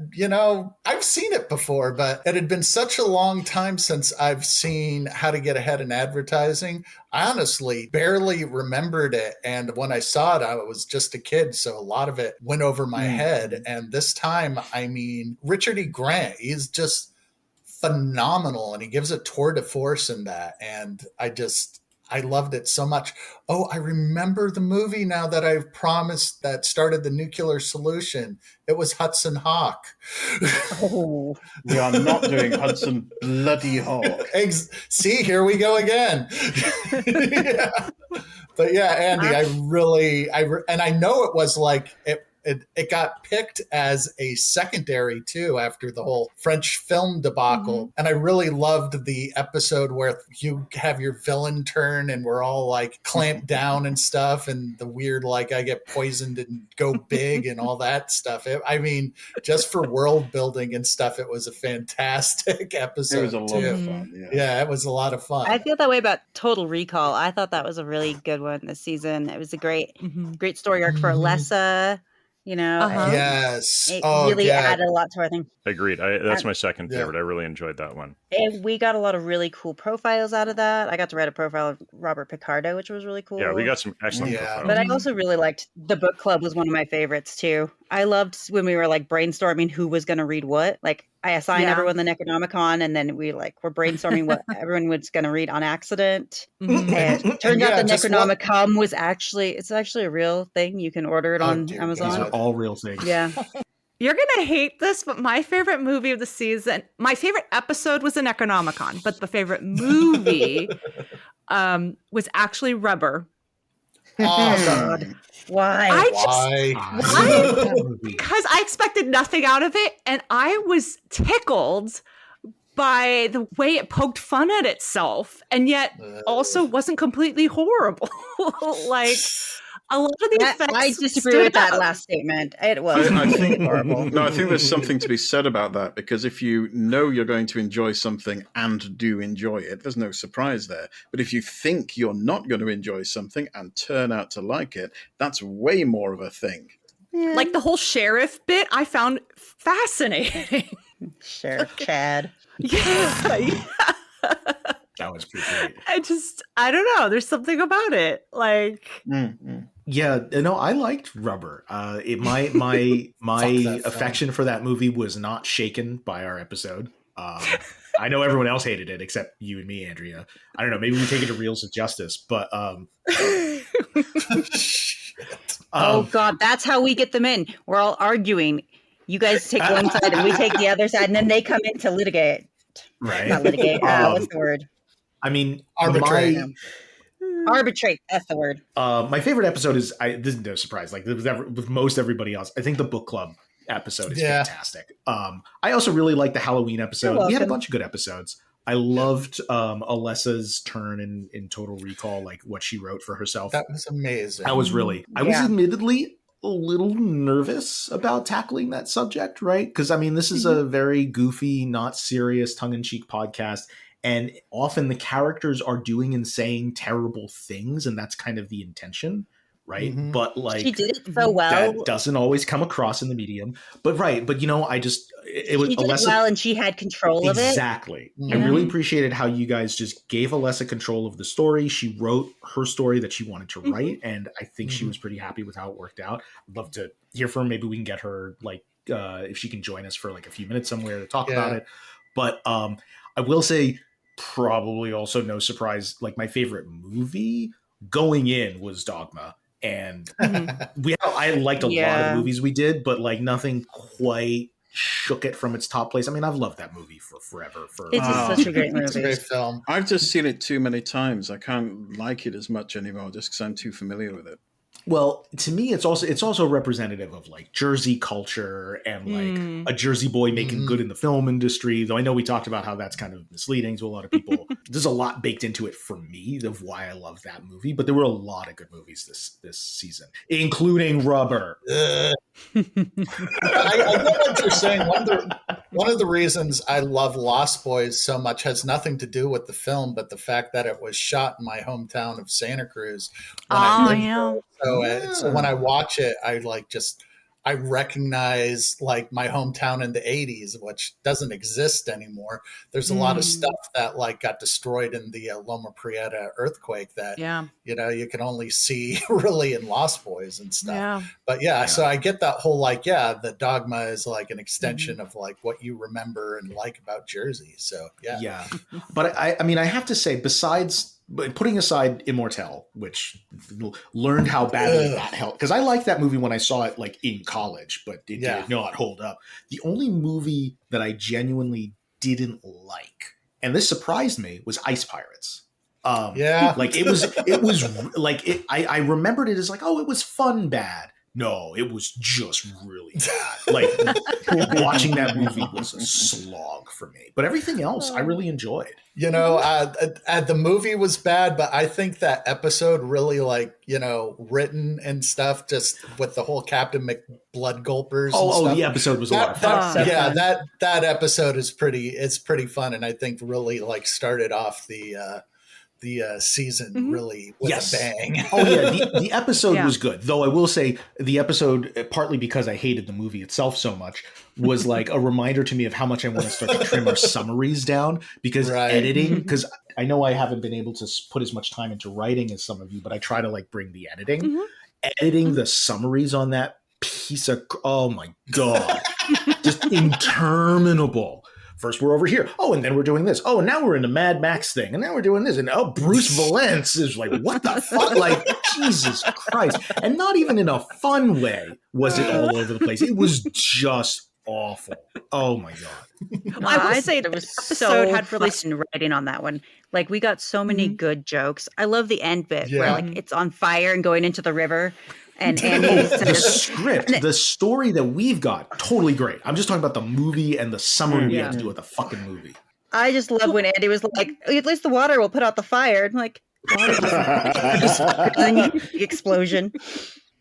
Speaker 2: I've seen it before, but it had been such a long time since I've seen How to Get Ahead in Advertising. I honestly barely remembered it. And when I saw it, I was just a kid. So a lot of it went over my head. And this time, Richard E. Grant, he's just phenomenal. And he gives a tour de force in that. And I loved it so much. Oh, I remember the movie now that I've promised that started the nuclear solution. It was Hudson Hawk.
Speaker 6: Oh,
Speaker 3: We are not doing Hudson Bloody Hawk.
Speaker 2: See, here we go again. Yeah. But yeah, Andy, I know it was it got picked as a secondary too after the whole French film debacle. And I really loved the episode where you have your villain turn and we're all like clamped down and stuff, and the weird like I get poisoned and go big and all that stuff. I mean, just for world building and stuff, it was a fantastic episode.
Speaker 3: It was a lot
Speaker 2: too.
Speaker 3: of fun. Yeah.
Speaker 2: Yeah, it was a lot of fun.
Speaker 6: I feel that way about Total Recall. I thought that was a really good one this season. It was a great story arc for Alessa. You know,
Speaker 1: Uh-huh.
Speaker 2: Yes.
Speaker 6: it
Speaker 2: Oh,
Speaker 6: really
Speaker 2: yeah.
Speaker 6: added a lot to our thing.
Speaker 5: Agreed. That's my second
Speaker 2: Yeah.
Speaker 5: favorite. I really enjoyed that one.
Speaker 6: And we got a lot of really cool profiles out of that. I got to write a profile of Robert Picardo, which was really cool.
Speaker 5: Yeah, we got some excellent
Speaker 2: Yeah.
Speaker 5: profiles.
Speaker 6: But I also really liked the book club was one of my favorites too. I loved when we were like brainstorming who was going to read what. Like I assigned
Speaker 1: Yeah.
Speaker 6: everyone the Necronomicon, and then we like were brainstorming what everyone was going to read on accident. And it turned out
Speaker 2: Yeah,
Speaker 6: the
Speaker 2: just
Speaker 6: Necronomicon was actually a real thing. You can order it
Speaker 2: Oh,
Speaker 6: on
Speaker 2: dear
Speaker 6: Amazon.
Speaker 4: These
Speaker 2: God.
Speaker 4: are all real things.
Speaker 6: Yeah.
Speaker 1: You're gonna hate this, but my favorite movie of the season, my favorite episode was the Necronomicon, but the favorite movie was actually Rubber.
Speaker 2: Oh,
Speaker 6: God. Why?
Speaker 2: why?
Speaker 1: Because I expected nothing out of it, and I was tickled by the way it poked fun at itself, and yet also wasn't completely horrible. Like a lot of the effects.
Speaker 6: I disagree
Speaker 1: stood
Speaker 6: with that
Speaker 1: out.
Speaker 6: last statement. It was
Speaker 3: I think
Speaker 6: horrible.
Speaker 3: no, I think there's something to be said about that, because if you know you're going to enjoy something and do enjoy it, there's no surprise there. But if you think you're not going to enjoy something and turn out to like it, that's way more of a thing.
Speaker 1: Like the whole sheriff bit, I found fascinating.
Speaker 6: Sheriff Chad.
Speaker 1: yeah.
Speaker 4: That was pretty great.
Speaker 1: I don't know. There's something about it. Like,
Speaker 4: Yeah, no, I liked Rubber. My
Speaker 2: Fuck that film.
Speaker 4: affection for that movie was not shaken by our episode. I know everyone else hated it except you and me, Andrea. I don't know. Maybe we take it to Reels of Justice, but
Speaker 6: Oh God, that's how we get them in. We're all arguing. You guys take one side and we take the other side, and then they come in to litigate.
Speaker 4: right.
Speaker 6: Not litigate. What's the word?
Speaker 4: I mean,
Speaker 2: Arbitrate.
Speaker 6: Arbitrate. That's the word.
Speaker 4: My favorite episode is this is no surprise. Like with most everybody else, I think the book club episode is
Speaker 2: Yeah.
Speaker 4: fantastic. I also really like the Halloween episode.
Speaker 6: You're
Speaker 4: We had a
Speaker 6: welcome.
Speaker 4: bunch of good episodes. I loved Alessa's turn in Total Recall, like what she wrote for herself.
Speaker 2: That was amazing.
Speaker 4: I was I was
Speaker 6: Yeah.
Speaker 4: admittedly a little nervous about tackling that subject, right? Because I mean, this is a very goofy, not serious, tongue-in-cheek podcast. And often the characters are doing and saying terrible things, and that's kind of the intention, right?
Speaker 2: Mhm.
Speaker 4: But like
Speaker 6: She did it so well.
Speaker 4: that doesn't always come across in the medium. But you know, it was
Speaker 6: She did it
Speaker 4: Alessa.
Speaker 6: well, and she had control of it.
Speaker 4: Exactly. I
Speaker 2: Mhm.
Speaker 4: really appreciated how you guys just gave Alessa control of the story. She wrote her story that she wanted to write, and I think she
Speaker 2: Mhm.
Speaker 4: was pretty happy with how it worked out. I'd love to hear from her. Maybe we can get her if she can join us for like a few minutes somewhere to talk about
Speaker 2: Yeah.
Speaker 4: it. But I will say, probably also no surprise, like my favorite movie going in was Dogma. And I liked a lot of
Speaker 6: Yeah.
Speaker 4: the movies we did, but like nothing quite shook it from its top place. I mean, I've loved that movie for forever.
Speaker 6: It's just such a great
Speaker 2: It's a
Speaker 6: movie.
Speaker 2: great film.
Speaker 3: I've just seen it too many times. I can't like it as much anymore just because I'm too familiar with it.
Speaker 4: Well, to me, it's also representative of like Jersey culture and like a Jersey boy making good in the film industry. Though I know we talked about how that's kind of misleading to a lot of people. There's a lot baked into it for me of why I love that movie. But there were a lot of good movies this season, including Rubber.
Speaker 2: I get what you're saying. One of the reasons I love Lost Boys so much has nothing to do with the film, but the fact that it was shot in my hometown of Santa Cruz. When I lived there. So when I watch it, I recognize like my hometown in the 80s, which doesn't exist anymore. There's a lot of stuff that like got destroyed in the Loma Prieta earthquake that, you can only see really in Lost Boys and stuff.
Speaker 1: Yeah.
Speaker 2: But so I get that whole the Dogma is like an extension of like what you remember and like about Jersey. So
Speaker 4: Yeah. But I mean, I have to say, but putting aside Immortel, which learned how badly that helped, because I liked that movie when I saw it like in college, but it did not hold up. The only movie that I genuinely didn't like, and this surprised me, was Ice Pirates. Like it was like I remembered it as like, oh, it was fun bad. No, it was just really bad. Like watching that movie was a slog for me. But everything else I really enjoyed.
Speaker 2: You know, the movie was bad, but I think that episode really, like, you know, written and stuff, just with the whole Captain McBlood Gulpers. And stuff.
Speaker 4: The episode was a lot of fun.
Speaker 6: So
Speaker 2: yeah,
Speaker 6: fun.
Speaker 2: that episode is pretty fun, and I think really like started off the season really with a bang.
Speaker 4: Oh yeah, the episode was good. Though I will say the episode, partly because I hated the movie itself so much, was like a reminder to me of how much I want to start to trim our summaries down, because editing, because I know I haven't been able to put as much time into writing as some of you, but I try to like bring the editing. Editing the summaries on that piece of, oh my God, just interminable. First, we're over here. Oh, and then we're doing this. Oh, and now we're in the Mad Max thing. And now we're doing this. And oh, Bruce Valence is like, what the fuck? Like, Jesus Christ. And not even in a fun way was it all over the place. It was just awful. Oh, my God.
Speaker 6: I would say there was so had fun writing on that one. Like, we got so many good jokes. I love the end bit where like it's on fire and going into the river. And
Speaker 4: the script, the story that we've got, totally great. I'm just talking about the movie and the summary we had to do with the fucking movie.
Speaker 6: I just love when Andy was like, at least the water will put out the fire. I'm like, explosion.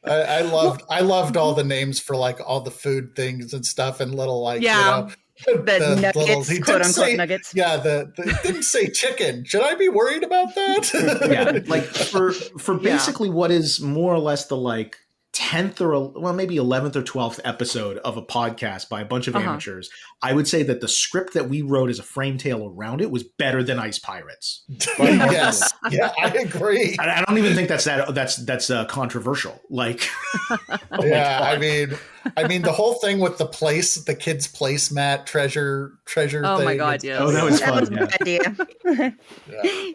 Speaker 2: I loved all the names for like all the food things and stuff, and little like, you know,
Speaker 6: the nuggets, quote unquote nuggets.
Speaker 2: Yeah, the didn't say chicken. Should I be worried about that?
Speaker 4: Yeah, like for basically what is more or less the like 10th or maybe 11th or 12th episode of a podcast by a bunch of amateurs, I would say that the script that we wrote as a frame tale around it was better than Ice Pirates.
Speaker 2: Yes, yeah, I agree.
Speaker 4: I don't even think that's controversial. Like,
Speaker 2: yeah, I mean the whole thing with the kids' placemat treasure thing.
Speaker 1: Oh my God, yeah.
Speaker 4: Oh, that was fun.
Speaker 6: That was an idea.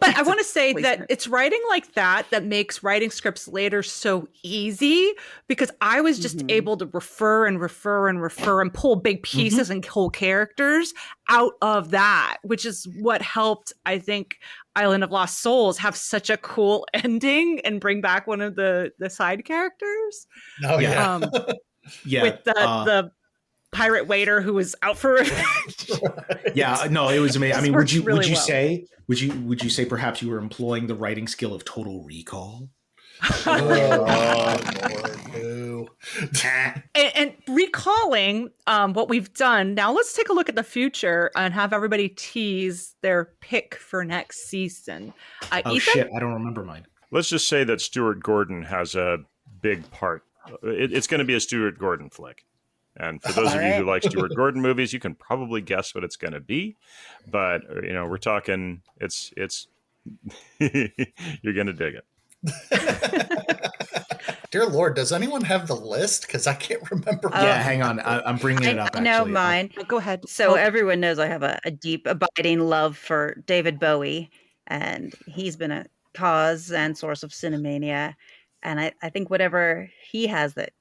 Speaker 1: But I want to say that it's writing like that makes writing scripts later so easy, because I was just able to refer and pull big pieces and whole characters out of that, which is what helped, I think, Island of Lost Souls have such a cool ending and bring back one of the side characters.
Speaker 2: Oh yeah.
Speaker 1: With the pirate waiter who was out for revenge.
Speaker 4: Yeah, no, it was amazing. I mean, would you say perhaps you were employing the writing skill of Total Recall?
Speaker 1: And recalling what we've done, now let's take a look at the future and have everybody tease their pick for next season.
Speaker 4: Oh,
Speaker 1: Ethan?
Speaker 4: shit, I don't remember mine.
Speaker 5: Let's just say that Stuart Gordon has a big part. It's going to be a Stuart Gordon flick. And for those of you who like Stuart Gordon movies, you can probably guess what it's going to be. But, you know, we're talking, it's you're going to dig it.
Speaker 2: Dear Lord, does anyone have the list? Because I can't remember.
Speaker 4: Yeah, hang on. I'm bringing it up.
Speaker 6: I know mine.
Speaker 1: Go ahead.
Speaker 6: So everyone knows I have a deep, abiding love for David Bowie, and he's been a cause and source of Cinemania. And I think whatever he has that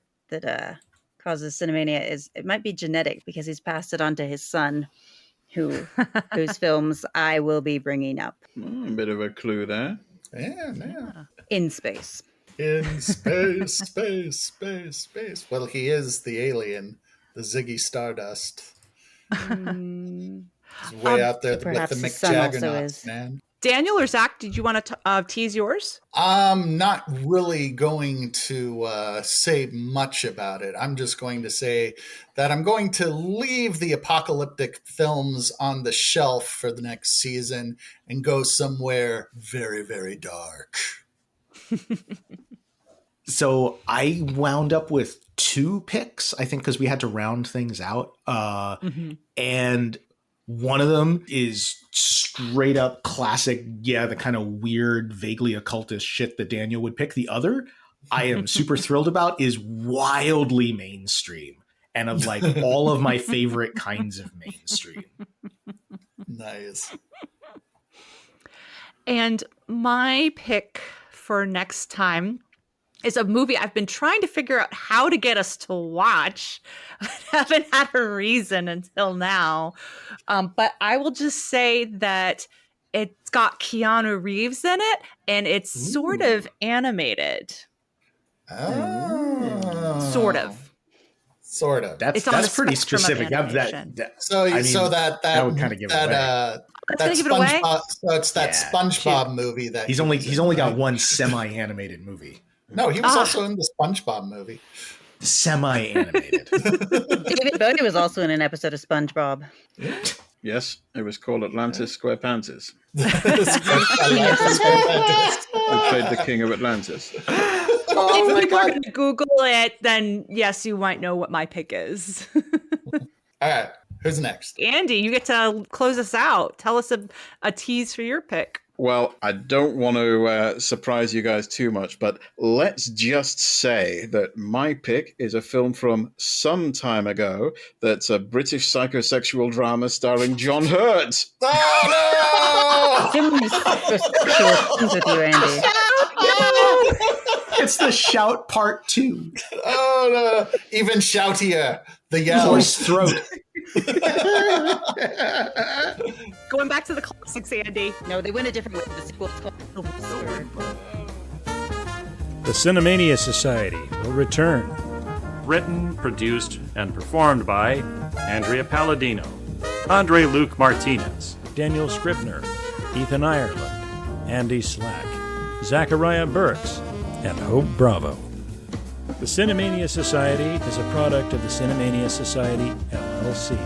Speaker 6: causes Cinemania it might be genetic, because he's passed it on to his son, whose films I will be bringing up.
Speaker 3: A bit of a clue there.
Speaker 2: Yeah.
Speaker 6: In space.
Speaker 2: In space, space. Well, he is the alien, the Ziggy Stardust. He's way out there with the Mick Jaggernauts, man.
Speaker 1: Daniel or Zach, did you want to tease yours?
Speaker 2: I'm not really going to say much about it. I'm just going to say that I'm going to leave the apocalyptic films on the shelf for the next season and go somewhere very, very dark.
Speaker 4: So I wound up with 2 picks, I think, because we had to round things out. And one of them is straight up classic, the kind of weird, vaguely occultist shit that Daniel would pick. The other I am super thrilled about is wildly mainstream and of like all of my favorite kinds of mainstream.
Speaker 2: Nice.
Speaker 1: And my pick for next time is a movie I've been trying to figure out how to get us to watch. I haven't had a reason until now. But I will just say that it's got Keanu Reeves in it, and it's sort of animated.
Speaker 2: Oh.
Speaker 1: Sort of.
Speaker 2: Sort of.
Speaker 1: It's on the
Speaker 4: That's pretty
Speaker 1: spectrum of
Speaker 4: specific.
Speaker 1: animation.
Speaker 2: So
Speaker 4: I mean,
Speaker 2: so that
Speaker 4: would kind of give it away.
Speaker 1: That's
Speaker 2: that
Speaker 1: gonna give it away?
Speaker 2: SpongeBob. So it's that
Speaker 4: Yeah.
Speaker 2: SpongeBob movie that
Speaker 4: He's only got one semi-animated movie.
Speaker 2: No, he was also in the SpongeBob movie.
Speaker 4: Semi-animated.
Speaker 6: David Bowie was also in an episode of SpongeBob.
Speaker 3: Yes, it was called Atlantis Square Panties.
Speaker 2: He
Speaker 3: Who played the King of Atlantis.
Speaker 2: Oh
Speaker 1: if
Speaker 2: my
Speaker 1: you were
Speaker 2: god!
Speaker 1: going to Google it, then yes, you might know what my pick is.
Speaker 2: All right, who's next?
Speaker 1: Andy, you get to close us out. Tell us a tease for your pick.
Speaker 3: Well, I don't want to surprise you guys too much, but let's just say that my pick is a film from some time ago that's a British psychosexual drama starring John Hurt.
Speaker 2: Oh
Speaker 6: Too many sexual things with you, Andy.
Speaker 4: It's the Shout Part 2.
Speaker 2: no! Oh no! Even shoutier, the yell.
Speaker 4: Hoarse throat.
Speaker 1: Going back to the classics, Andy.
Speaker 6: No, they went a different way. The sequel's called Silver Sword.
Speaker 8: The Cinemania Society will return.
Speaker 5: Written, produced, and performed by Andrea Palladino, Andre Luke Martinez,
Speaker 8: Daniel Scribner, Ethan Ireland, Andy Slack, Zachariah Burks, and Hope Bravo. The Cinemania Society is a product of the Cinemania Society, LLC.